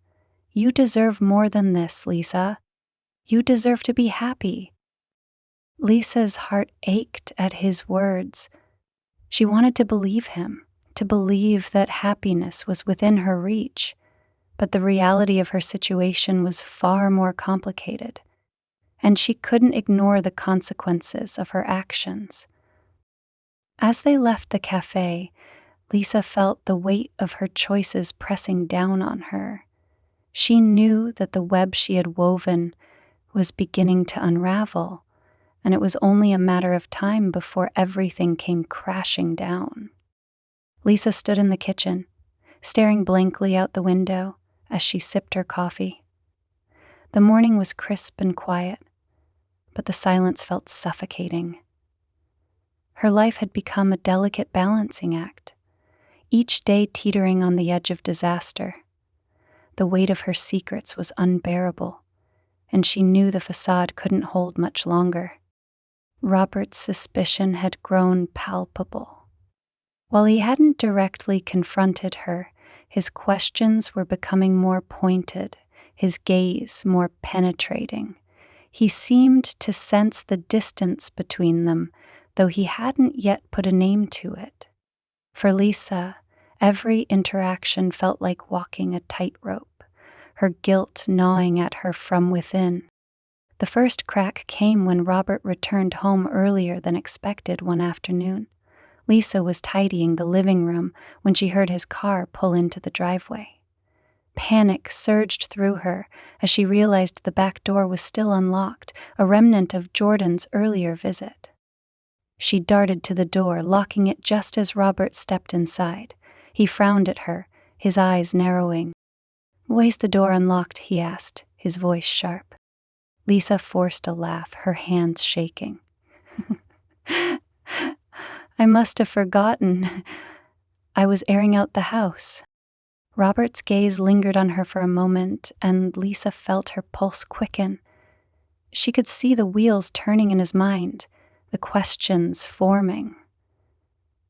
[SPEAKER 1] You deserve more than this, Lisa. You deserve to be happy." Lisa's heart ached at his words. She wanted to believe him, to believe that happiness was within her reach. But the reality of her situation was far more complicated, and she couldn't ignore the consequences of her actions. As they left the cafe, Lisa felt the weight of her choices pressing down on her. She knew that the web she had woven was beginning to unravel, and it was only a matter of time before everything came crashing down. Lisa stood in the kitchen, staring blankly out the window as she sipped her coffee. The morning was crisp and quiet, but the silence felt suffocating. Her life had become a delicate balancing act, each day teetering on the edge of disaster. The weight of her secrets was unbearable, and she knew the facade couldn't hold much longer. Robert's suspicion had grown palpable. While he hadn't directly confronted her, his questions were becoming more pointed, his gaze more penetrating. He seemed to sense the distance between them, though he hadn't yet put a name to it. For Lisa, every interaction felt like walking a tightrope, her guilt gnawing at her from within. The first crack came when Robert returned home earlier than expected one afternoon. Lisa was tidying the living room when she heard his car pull into the driveway. Panic surged through her as she realized the back door was still unlocked, a remnant of Jordan's earlier visit. She darted to the door, locking it just as Robert stepped inside. He frowned at her, his eyes narrowing. "Why's the door unlocked?" he asked, his voice sharp. Lisa forced a laugh, her hands shaking. "I must have forgotten. I was airing out the house." Robert's gaze lingered on her for a moment, and Lisa felt her pulse quicken. She could see the wheels turning in his mind, the questions forming.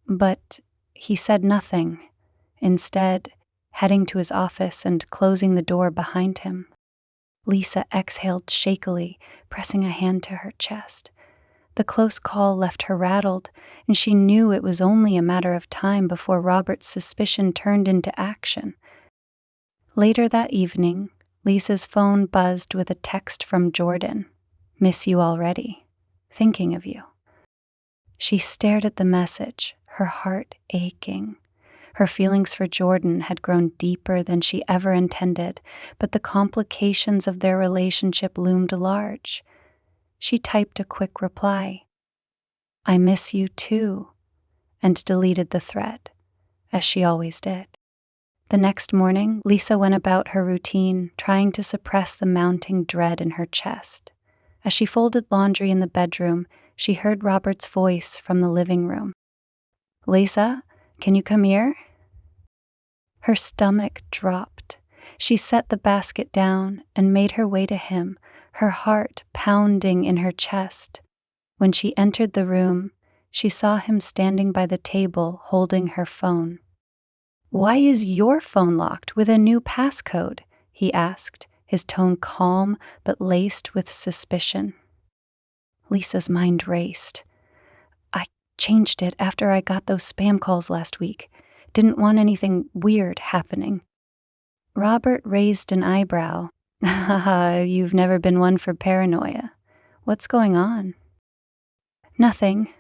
[SPEAKER 1] But he said nothing, instead heading to his office and closing the door behind him. Lisa exhaled shakily, pressing a hand to her chest. The close call left her rattled, and she knew it was only a matter of time before Robert's suspicion turned into action. Later that evening, Lisa's phone buzzed with a text from Jordan. "Miss you already. Thinking of you." She stared at the message, her heart aching. Her feelings for Jordan had grown deeper than she ever intended, but the complications of their relationship loomed large. She typed a quick reply, "I miss you too," and deleted the thread, as she always did. The next morning, Lisa went about her routine, trying to suppress the mounting dread in her chest. As she folded laundry in the bedroom, she heard Robert's voice from the living room. "Lisa, can you come here?" Her stomach dropped. She set the basket down and made her way to him, her heart pounding in her chest. When she entered the room, she saw him standing by the table holding her phone. "Why is your phone locked with a new passcode?" he asked, his tone calm but laced with suspicion. Lisa's mind raced. "I changed it after I got those spam calls last week. Didn't want anything weird happening." Robert raised an eyebrow. "Haha, you've never been one for paranoia. What's going on?" "Nothing,"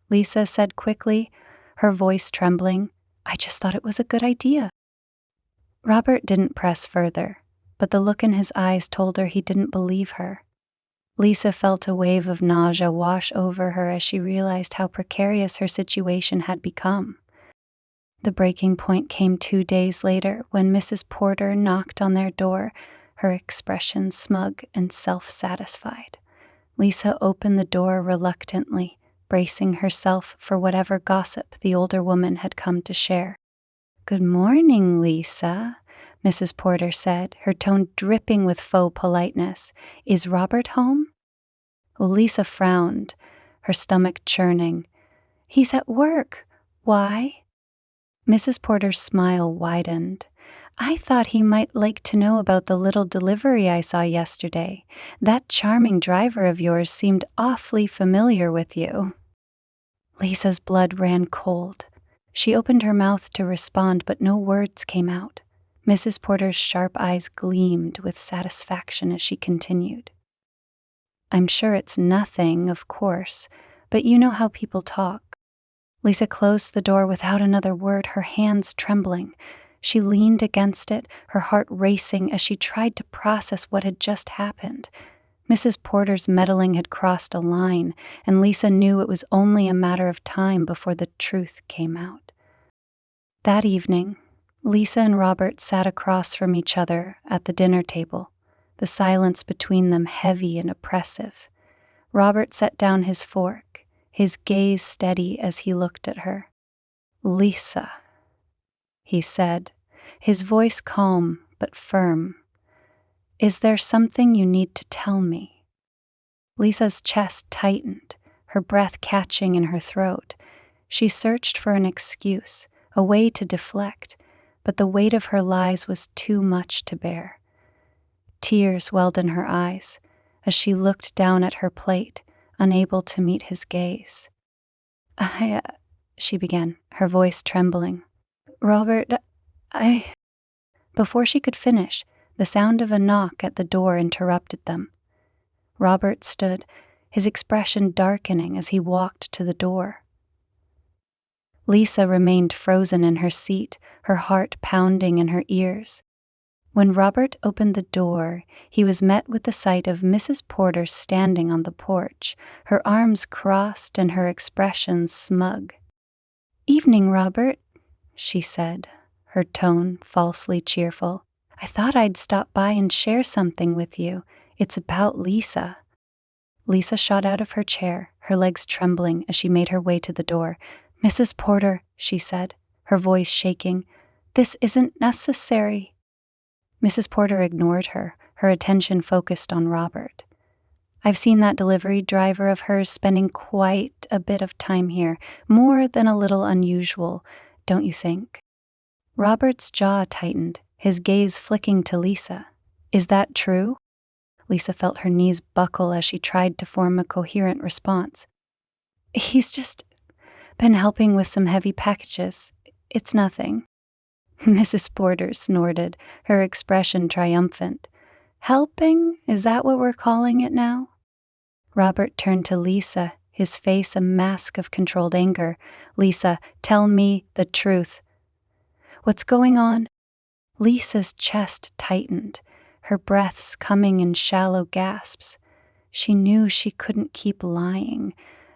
[SPEAKER 1] Lisa said quickly, her voice trembling. "I just thought it was a good idea." Robert didn't press further, but the look in his eyes told her he didn't believe her. Lisa felt a wave of nausea wash over her as she realized how precarious her situation had become. The breaking point came 2 days later when Mrs. Porter knocked on their door, her expression smug and self-satisfied. Lisa opened the door reluctantly, bracing herself for whatever gossip the older woman had come to share. "Good morning, Lisa," Mrs. Porter said, her tone dripping with faux politeness. "Is Robert home?" Well, Lisa frowned, her stomach churning. "He's at work. Why?" Mrs. Porter's smile widened. "I thought he might like to know about the little delivery I saw yesterday. That charming driver of yours seemed awfully familiar with you." Lisa's blood ran cold. She opened her mouth to respond, but no words came out. Mrs. Porter's sharp eyes gleamed with satisfaction as she continued. "I'm sure it's nothing, of course, but you know how people talk." Lisa closed the door without another word, her hands trembling. She leaned against it, her heart racing as she tried to process what had just happened. Mrs. Porter's meddling had crossed a line, and Lisa knew it was only a matter of time before the truth came out. That evening, Lisa and Robert sat across from each other at the dinner table, the silence between them heavy and oppressive. Robert set down his fork, his gaze steady as he looked at her. "Lisa," he said, his voice calm but firm. "Is there something you need to tell me?" Lisa's chest tightened, her breath catching in her throat. She searched for an excuse, a way to deflect, but the weight of her lies was too much to bear. Tears welled in her eyes as she looked down at her plate, unable to meet his gaze. She began, her voice trembling. "Robert, I—" Before she could finish, the sound of a knock at the door interrupted them. Robert stood, his expression darkening as he walked to the door. Lisa remained frozen in her seat, her heart pounding in her ears. When Robert opened the door, he was met with the sight of Mrs. Porter standing on the porch, her arms crossed and her expression smug. "Evening, Robert," she said, her tone falsely cheerful. "I thought I'd stop by and share something with you. It's about Lisa." Lisa shot out of her chair, her legs trembling as she made her way to the door. "Mrs. Porter," she said, her voice shaking, "this isn't necessary." Mrs. Porter ignored her, her attention focused on Robert. "I've seen that delivery driver of hers spending quite a bit of time here, more than a little unusual, don't you think?" Robert's jaw tightened, his gaze flicking to Lisa. "Is that true?" Lisa felt her knees buckle as she tried to form a coherent response. "He's just been helping with some heavy packages. It's nothing." Mrs. Porter snorted, her expression triumphant. "Helping? Is that what we're calling it now?" Robert turned to Lisa, his face a mask of controlled anger. "Lisa, tell me the truth." "What's going on?" Lisa's chest tightened, her breaths coming in shallow gasps. She knew she couldn't keep lying,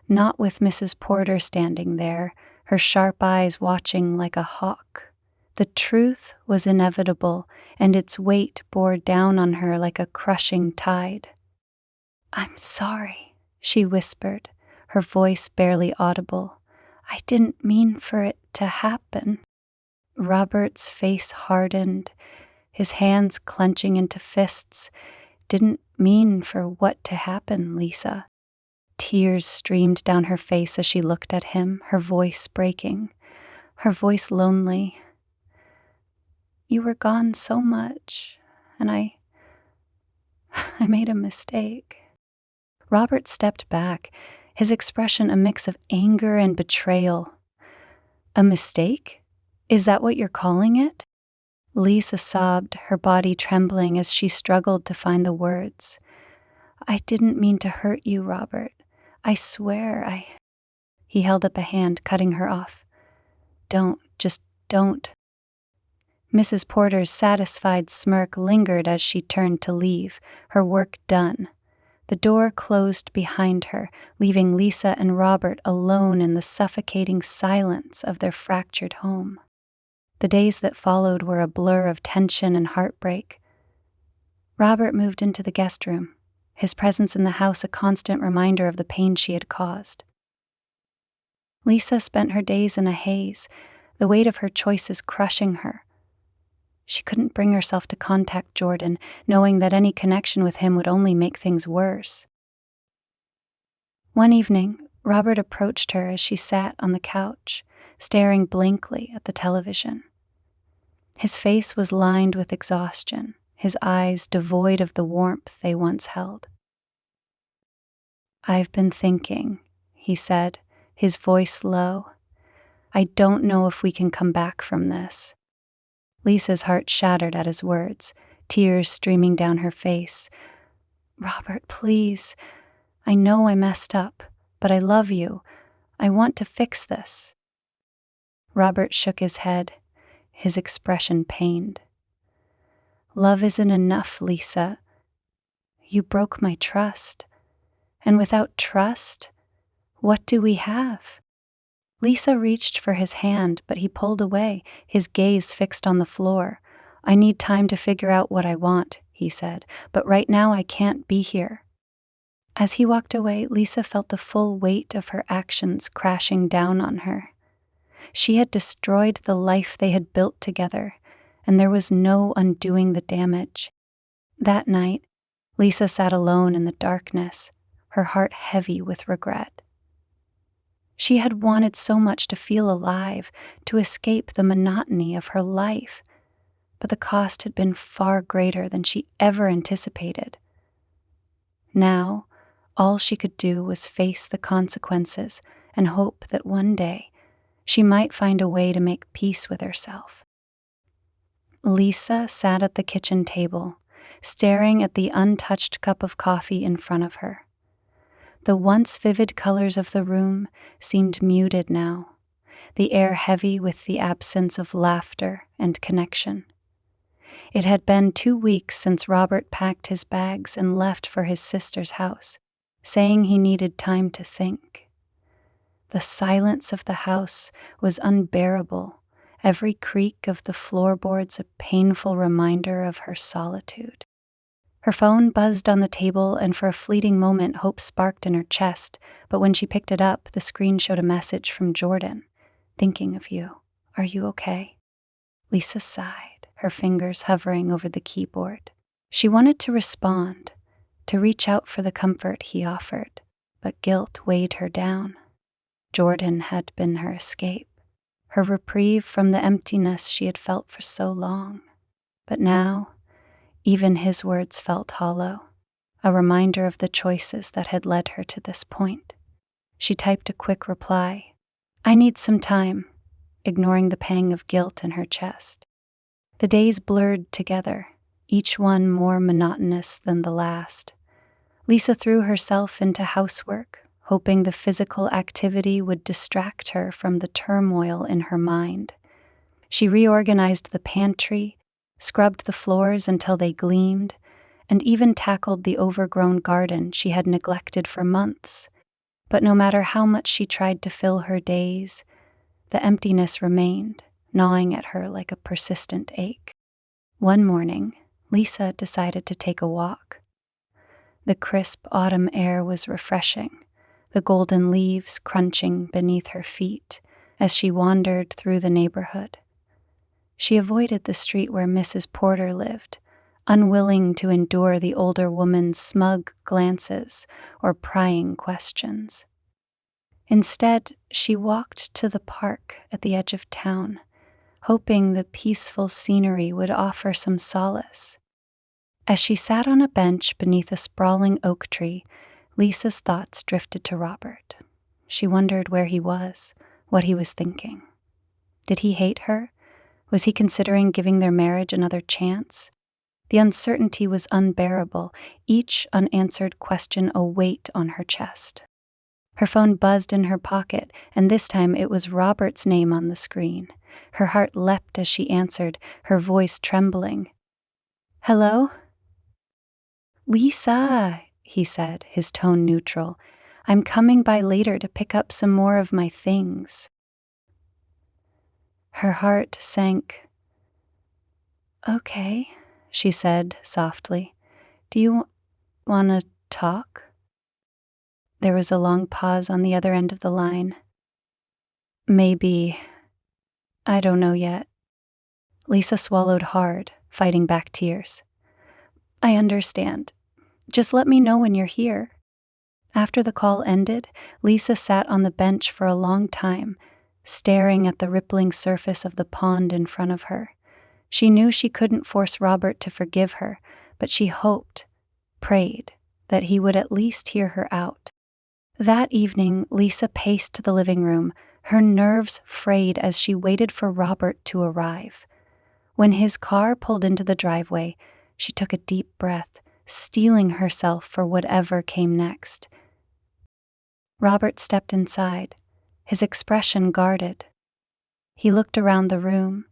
[SPEAKER 1] not with Mrs. Porter standing there, her sharp eyes watching like a hawk. The truth was inevitable, and its weight bore down on her like a crushing tide. "I'm sorry," she whispered, her voice barely audible. "I didn't mean for it to happen." Robert's face hardened, his hands clenching into fists. "Didn't mean for what to happen, Lisa?" Tears streamed down her face as she looked at him, her voice breaking, her voice lonely. "You were gone so much, and I made a mistake." Robert stepped back, his expression a mix of anger and betrayal. "A mistake? Is that what you're calling it?" Lisa sobbed, her body trembling as she struggled to find the words. "I didn't mean to hurt you, Robert. I swear He held up a hand, cutting her off. Just don't." Mrs. Porter's satisfied smirk lingered as she turned to leave, her work done. The door closed behind her, leaving Lisa and Robert alone in the suffocating silence of their fractured home. The days that followed were a blur of tension and heartbreak. Robert moved into the guest room, his presence in the house a constant reminder of the pain she had caused. Lisa spent her days in a haze, the weight of her choices crushing her. She couldn't bring herself to contact Jordan, knowing that any connection with him would only make things worse. One evening, Robert approached her as she sat on the couch, staring blankly at the television. His face was lined with exhaustion, his eyes devoid of the warmth they once held. "I've been thinking," he said, his voice low. "I don't know if we can come back from this." Lisa's heart shattered at his words, tears streaming down her face. "Robert, please. I know I messed up, but I love you. I want to fix this." Robert shook his head, his expression pained. "Love isn't enough, Lisa. You broke my trust. And without trust, what do we have?" Lisa reached for his hand, but he pulled away, his gaze fixed on the floor. "I need time to figure out what I want," he said, "but right now I can't be here." As he walked away, Lisa felt the full weight of her actions crashing down on her. She had destroyed the life they had built together, and there was no undoing the damage. That night, Lisa sat alone in the darkness, her heart heavy with regret. She had wanted so much to feel alive, to escape the monotony of her life, but the cost had been far greater than she ever anticipated. Now, all she could do was face the consequences and hope that one day she might find a way to make peace with herself. Lisa sat at the kitchen table, staring at the untouched cup of coffee in front of her. The once vivid colors of the room seemed muted now, the air heavy with the absence of laughter and connection. It had been 2 weeks since Robert packed his bags and left for his sister's house, saying he needed time to think. The silence of the house was unbearable, every creak of the floorboards a painful reminder of her solitude. Her phone buzzed on the table, and for a fleeting moment hope sparked in her chest, but when she picked it up, the screen showed a message from Jordan. "Thinking of you. Are you okay?" Lisa sighed, her fingers hovering over the keyboard. She wanted to respond, to reach out for the comfort he offered, but guilt weighed her down. Jordan had been her escape, her reprieve from the emptiness she had felt for so long. But now, even his words felt hollow, a reminder of the choices that had led her to this point. She typed a quick reply, "I need some time," ignoring the pang of guilt in her chest. The days blurred together, each one more monotonous than the last. Lisa threw herself into housework, hoping the physical activity would distract her from the turmoil in her mind. She reorganized the pantry, scrubbed the floors until they gleamed, and even tackled the overgrown garden she had neglected for months. But no matter how much she tried to fill her days, the emptiness remained, gnawing at her like a persistent ache. One morning, Lisa decided to take a walk. The crisp autumn air was refreshing, the golden leaves crunching beneath her feet as she wandered through the neighborhood. She avoided the street where Mrs. Porter lived, unwilling to endure the older woman's smug glances or prying questions. Instead, she walked to the park at the edge of town, hoping the peaceful scenery would offer some solace. As she sat on a bench beneath a sprawling oak tree, Lisa's thoughts drifted to Robert. She wondered where he was, what he was thinking. Did he hate her? Was he considering giving their marriage another chance? The uncertainty was unbearable, each unanswered question a weight on her chest. Her phone buzzed in her pocket, and this time it was Robert's name on the screen. Her heart leapt as she answered, her voice trembling. "Hello?" "Lisa," he said, his tone neutral. "I'm coming by later to pick up some more of my things." Her heart sank. "Okay," she said softly. "Do you want to talk?" There was a long pause on the other end of the line. "Maybe. I don't know yet." Lisa swallowed hard, fighting back tears. "I understand. Just let me know when you're here." After the call ended, Lisa sat on the bench for a long time, staring at the rippling surface of the pond in front of her. She knew she couldn't force Robert to forgive her, but she hoped, prayed, that he would at least hear her out. That evening, Lisa paced the living room, her nerves frayed as she waited for Robert to arrive. When his car pulled into the driveway, she took a deep breath, steeling herself for whatever came next. Robert stepped inside, his expression guarded. He looked around the room,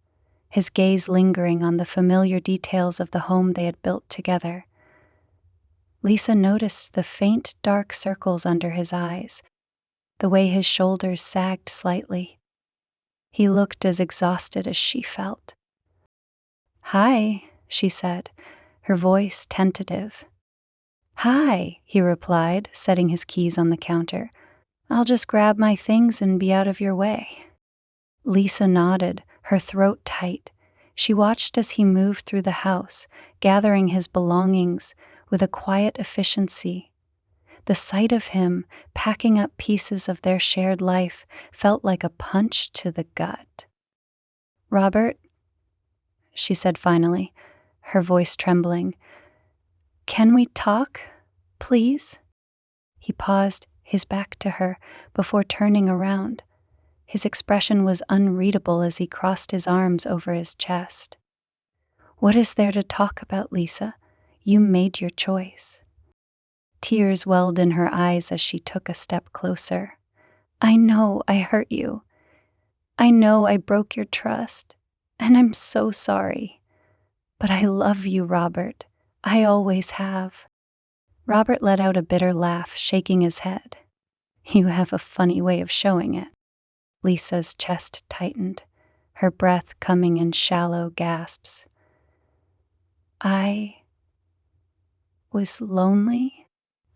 [SPEAKER 1] his gaze lingering on the familiar details of the home they had built together. Lisa noticed the faint dark circles under his eyes, the way his shoulders sagged slightly. He looked as exhausted as she felt. "Hi," she said, her voice tentative. "Hi," he replied, setting his keys on the counter. "I'll just grab my things and be out of your way." Lisa nodded, her throat tight. She watched as he moved through the house, gathering his belongings with a quiet efficiency. The sight of him packing up pieces of their shared life felt like a punch to the gut. "Robert," she said finally, her voice trembling, "can we talk, please?" He paused, his back to her, before turning around. His expression was unreadable as he crossed his arms over his chest. "What is there to talk about, Lisa? You made your choice." Tears welled in her eyes as she took a step closer. "I know I hurt you. I know I broke your trust, and I'm so sorry. But I love you, Robert. I always have." Robert let out a bitter laugh, shaking his head. "You have a funny way of showing it." Lisa's chest tightened, her breath coming in shallow gasps. "I was lonely.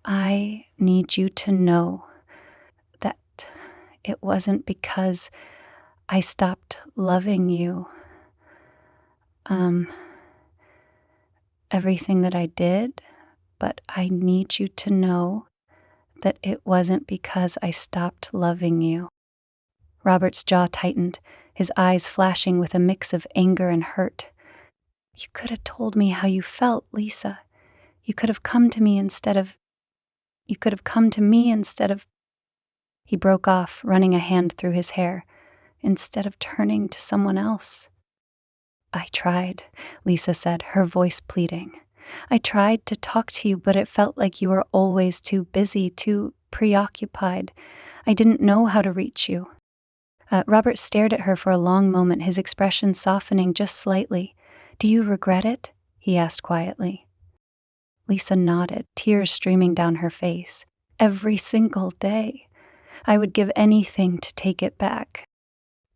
[SPEAKER 1] I need you to know that it wasn't because I stopped loving you. Everything that I did, but I need you to know that it wasn't because I stopped loving you." Robert's jaw tightened, his eyes flashing with a mix of anger and hurt. "You could have told me how you felt, Lisa. You could have come to me instead of... You could have come to me instead of..." He broke off, running a hand through his hair. "Instead of turning to someone else." "I tried," Lisa said, her voice pleading. "I tried to talk to you, but it felt like you were always too busy, too preoccupied. I didn't know how to reach you." Robert stared at her for a long moment, his expression softening just slightly. "Do you regret it?" he asked quietly. Lisa nodded, tears streaming down her face. "Every single day. I would give anything to take it back."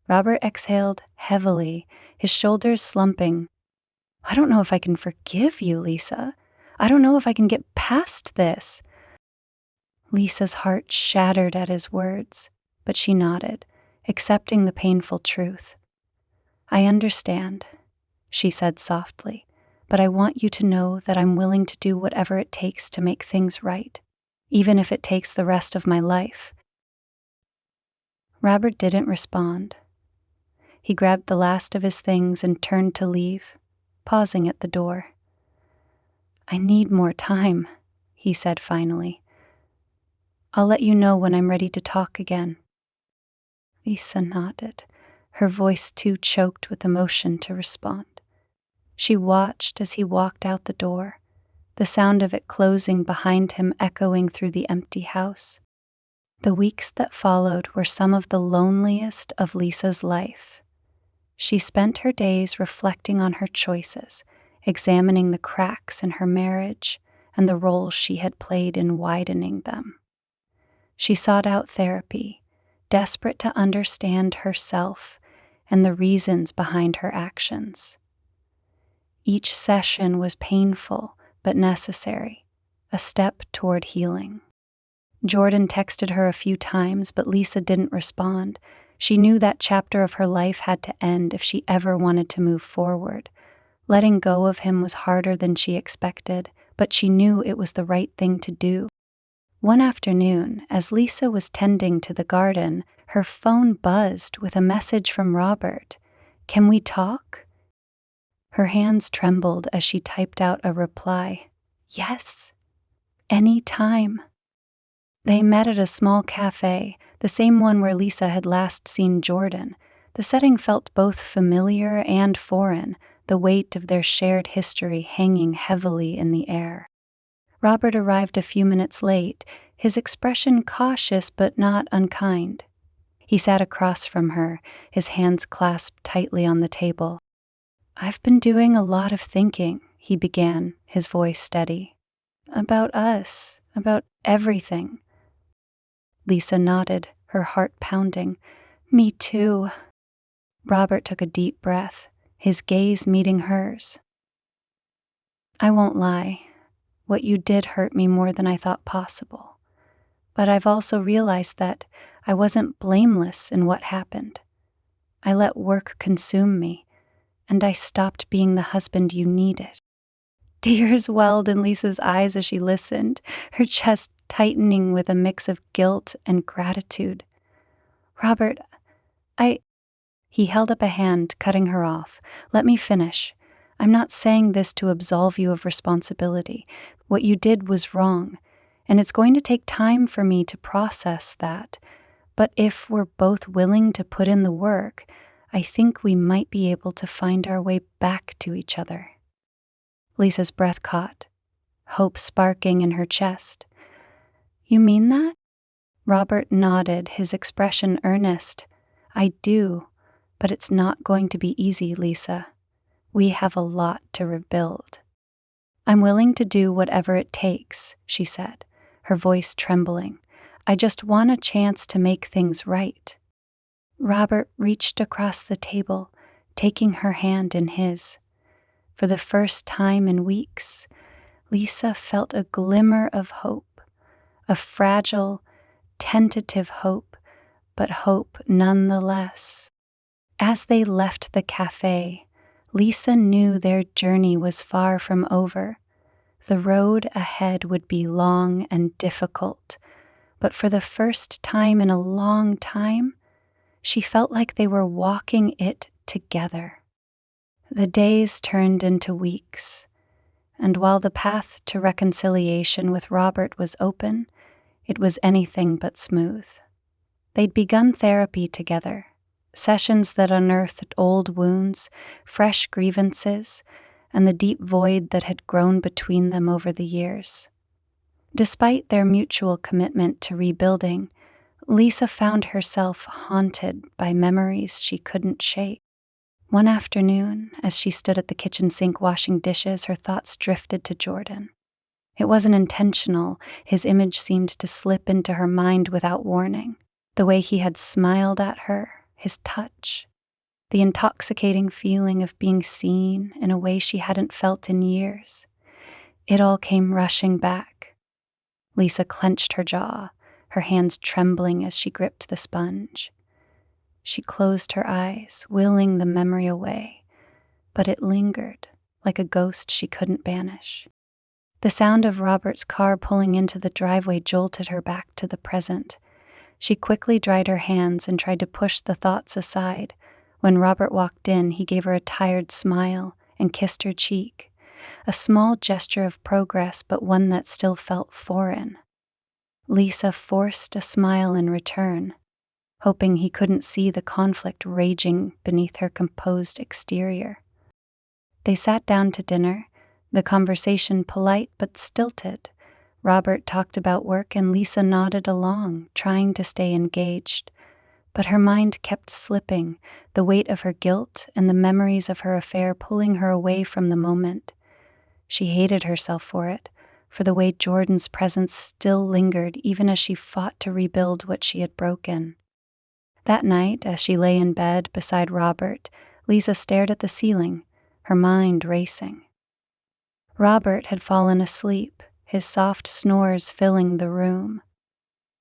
[SPEAKER 1] Robert exhaled heavily, his shoulders slumping. "I don't know if I can forgive you, Lisa. I don't know if I can get past this." Lisa's heart shattered at his words, but she nodded, accepting the painful truth. "I understand," she said softly, "but I want you to know that I'm willing to do whatever it takes to make things right, even if it takes the rest of my life." Robert didn't respond. He grabbed the last of his things and turned to leave, pausing at the door. "I need more time," he said finally. "I'll let you know when I'm ready to talk again." Lisa nodded, her voice too choked with emotion to respond. She watched as he walked out the door, the sound of it closing behind him echoing through the empty house. The weeks that followed were some of the loneliest of Lisa's life. She spent her days reflecting on her choices, examining the cracks in her marriage and the role she had played in widening them. She sought out therapy, desperate to understand herself and the reasons behind her actions. Each session was painful but necessary, a step toward healing. Jordan texted her a few times, but Lisa didn't respond. She knew that chapter of her life had to end if she ever wanted to move forward. Letting go of him was harder than she expected, but she knew it was the right thing to do. One afternoon, as Lisa was tending to the garden, her phone buzzed with a message from Robert. "Can we talk?" Her hands trembled as she typed out a reply. "Yes, any time." They met at a small cafe, the same one where Lisa had last seen Jordan. The setting felt both familiar and foreign, the weight of their shared history hanging heavily in the air. Robert arrived a few minutes late, his expression cautious but not unkind. He sat across from her, his hands clasped tightly on the table. "I've been doing a lot of thinking," he began, his voice steady. "About us, about everything." Lisa nodded, her heart pounding. "Me too." Robert took a deep breath, his gaze meeting hers. "I won't lie. What you did hurt me more than I thought possible. But I've also realized that I wasn't blameless in what happened. I let work consume me, and I stopped being the husband you needed." Tears welled in Lisa's eyes as she listened, her chest tightening with a mix of guilt and gratitude. "Robert, I—" He held up a hand, cutting her off. "Let me finish. I'm not saying this to absolve you of responsibility. What you did was wrong, and it's going to take time for me to process that. But if we're both willing to put in the work, I think we might be able to find our way back to each other." Lisa's breath caught, hope sparking in her chest. "You mean that?" Robert nodded, his expression earnest. "I do, but it's not going to be easy, Lisa. We have a lot to rebuild." "I'm willing to do whatever it takes," she said, her voice trembling. "I just want a chance to make things right." Robert reached across the table, taking her hand in his. For the first time in weeks, Lisa felt a glimmer of hope, a fragile, tentative hope, but hope nonetheless. As they left the cafe, Lisa knew their journey was far from over. The road ahead would be long and difficult, but for the first time in a long time, she felt like they were walking it together. The days turned into weeks, and while the path to reconciliation with Robert was open, it was anything but smooth. They'd begun therapy together, sessions that unearthed old wounds, fresh grievances, and the deep void that had grown between them over the years. Despite their mutual commitment to rebuilding, Lisa found herself haunted by memories she couldn't shake. One afternoon, as she stood at the kitchen sink washing dishes, her thoughts drifted to Jordan. It wasn't intentional. His image seemed to slip into her mind without warning. The way he had smiled at her, his touch, the intoxicating feeling of being seen in a way she hadn't felt in years. It all came rushing back. Lisa clenched her jaw, her hands trembling as she gripped the sponge. She closed her eyes, willing the memory away, but it lingered, like a ghost she couldn't banish. The sound of Robert's car pulling into the driveway jolted her back to the present. She quickly dried her hands and tried to push the thoughts aside. When Robert walked in, he gave her a tired smile and kissed her cheek, a small gesture of progress, but one that still felt foreign. Lisa forced a smile in return, hoping he couldn't see the conflict raging beneath her composed exterior. They sat down to dinner, the conversation polite but stilted. Robert talked about work and Lisa nodded along, trying to stay engaged. But her mind kept slipping, the weight of her guilt and the memories of her affair pulling her away from the moment. She hated herself for it, for the way Jordan's presence still lingered even as she fought to rebuild what she had broken. That night, as she lay in bed beside Robert, Lisa stared at the ceiling, her mind racing. Robert had fallen asleep, his soft snores filling the room.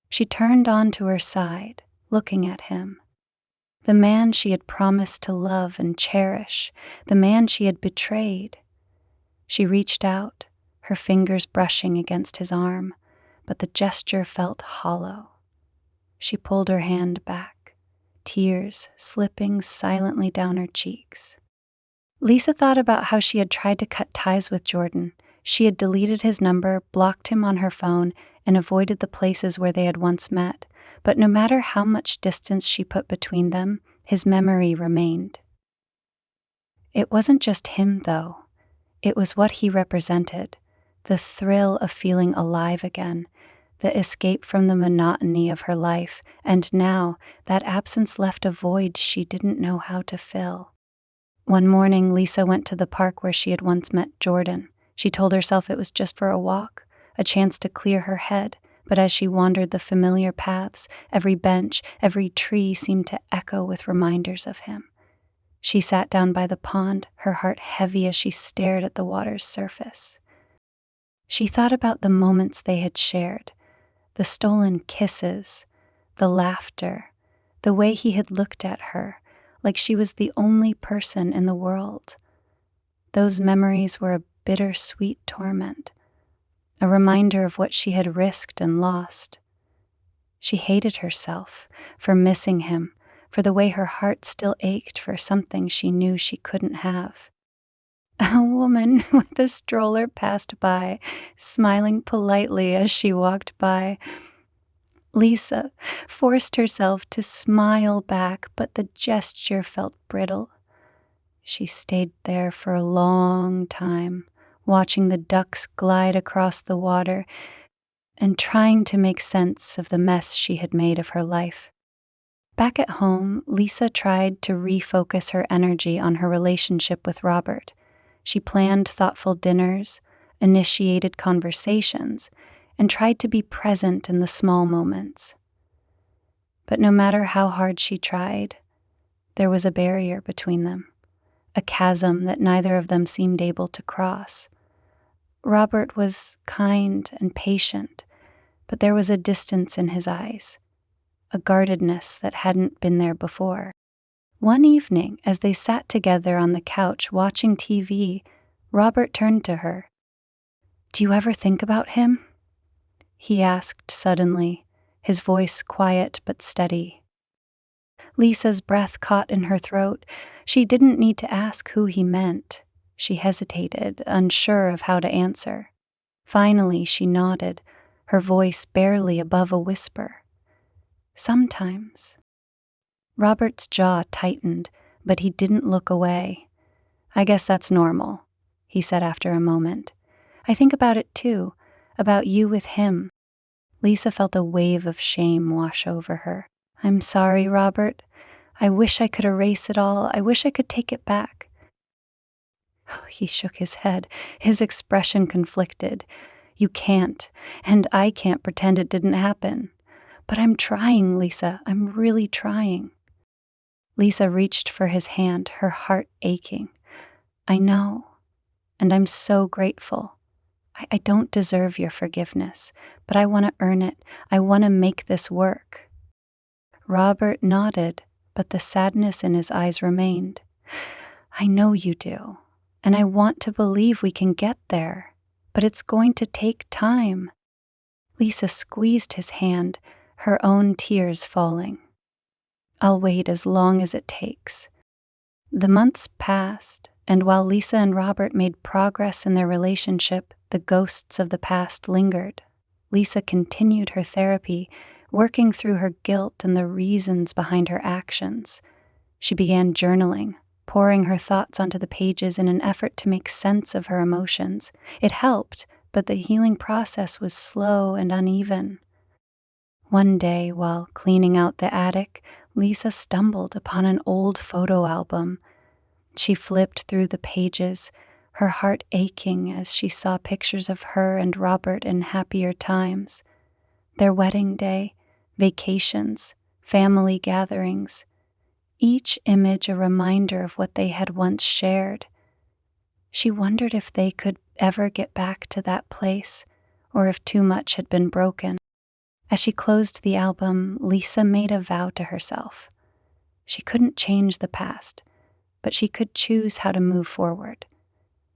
[SPEAKER 1] She turned onto her side, looking at him. The man she had promised to love and cherish, the man she had betrayed. She reached out, her fingers brushing against his arm, but the gesture felt hollow. She pulled her hand back, tears slipping silently down her cheeks. Lisa thought about how she had tried to cut ties with Jordan. She had deleted his number, blocked him on her phone, and avoided the places where they had once met. But no matter how much distance she put between them, his memory remained. It wasn't just him, though. It was what he represented, the thrill of feeling alive again, the escape from the monotony of her life, and now that absence left a void she didn't know how to fill. One morning, Lisa went to the park where she had once met Jordan. She told herself it was just for a walk, a chance to clear her head, but as she wandered the familiar paths, every bench, every tree seemed to echo with reminders of him. She sat down by the pond, her heart heavy as she stared at the water's surface. She thought about the moments they had shared, the stolen kisses, the laughter, the way he had looked at her, like she was the only person in the world. Those memories were a bittersweet torment, a reminder of what she had risked and lost. She hated herself for missing him, for the way her heart still ached for something she knew she couldn't have. A woman with a stroller passed by, smiling politely as she walked by. Lisa forced herself to smile back, but the gesture felt brittle. She stayed there for a long time, watching the ducks glide across the water and trying to make sense of the mess she had made of her life. Back at home, Lisa tried to refocus her energy on her relationship with Robert. She planned thoughtful dinners, initiated conversations, and tried to be present in the small moments. But no matter how hard she tried, there was a barrier between them, a chasm that neither of them seemed able to cross. Robert was kind and patient, but there was a distance in his eyes, a guardedness that hadn't been there before. One evening, as they sat together on the couch watching TV, Robert turned to her. "Do you ever think about him?" he asked suddenly, his voice quiet but steady. Lisa's breath caught in her throat. She didn't need to ask who he meant. She hesitated, unsure of how to answer. Finally, she nodded, her voice barely above a whisper. "Sometimes." Robert's jaw tightened, but he didn't look away. "I guess that's normal," he said after a moment. "I think about it too, about you with him." Lisa felt a wave of shame wash over her. "I'm sorry, Robert. I wish I could erase it all. I wish I could take it back." He shook his head, his expression conflicted. "You can't, and I can't pretend it didn't happen. But I'm trying, Lisa. I'm really trying." Lisa reached for his hand, her heart aching. "I know, and I'm so grateful. I don't deserve your forgiveness, but I want to earn it. I want to make this work." Robert nodded, but the sadness in his eyes remained. "I know you do, and I want to believe we can get there, but it's going to take time." Lisa squeezed his hand, her own tears falling. "I'll wait as long as it takes." The months passed, and while Lisa and Robert made progress in their relationship, the ghosts of the past lingered. Lisa continued her therapy, working through her guilt and the reasons behind her actions. She began journaling, pouring her thoughts onto the pages in an effort to make sense of her emotions. It helped, but the healing process was slow and uneven. One day, while cleaning out the attic, Lisa stumbled upon an old photo album. She flipped through the pages, her heart aching as she saw pictures of her and Robert in happier times. Their wedding day, vacations, family gatherings, each image a reminder of what they had once shared. She wondered if they could ever get back to that place, or if too much had been broken. As she closed the album, Lisa made a vow to herself. She couldn't change the past, but she could choose how to move forward.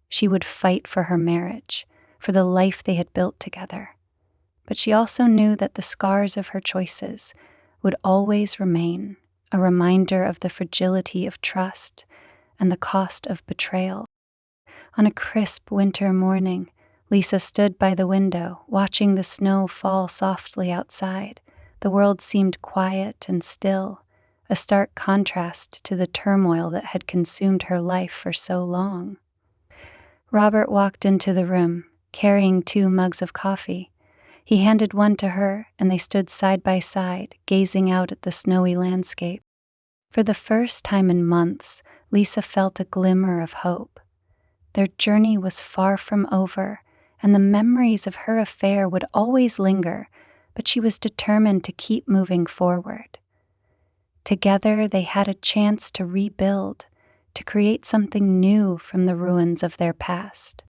[SPEAKER 1] She would fight for her marriage, for the life they had built together. But she also knew that the scars of her choices would always remain, a reminder of the fragility of trust and the cost of betrayal. On a crisp winter morning, Lisa stood by the window, watching the snow fall softly outside. The world seemed quiet and still, a stark contrast to the turmoil that had consumed her life for so long. Robert walked into the room, carrying 2 mugs of coffee. He handed one to her, and they stood side by side, gazing out at the snowy landscape. For the first time in months, Lisa felt a glimmer of hope. Their journey was far from over, and the memories of her affair would always linger, but she was determined to keep moving forward. Together, they had a chance to rebuild, to create something new from the ruins of their past.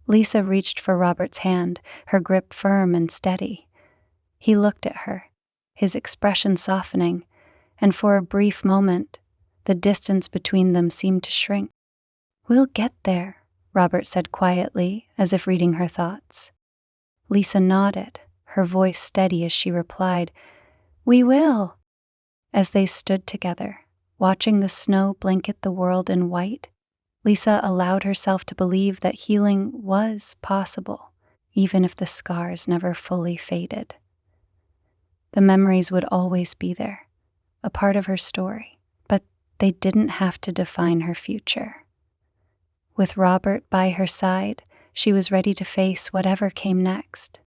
[SPEAKER 1] Lisa reached for Robert's hand, her grip firm and steady. He looked at her, his expression softening, and for a brief moment, the distance between them seemed to shrink. "We'll get there," Robert said quietly, as if reading her thoughts. Lisa nodded, her voice steady as she replied, "We will." As they stood together, watching the snow blanket the world in white, Lisa allowed herself to believe that healing was possible, even if the scars never fully faded. The memories would always be there, a part of her story, but they didn't have to define her future. With Robert by her side, she was ready to face whatever came next.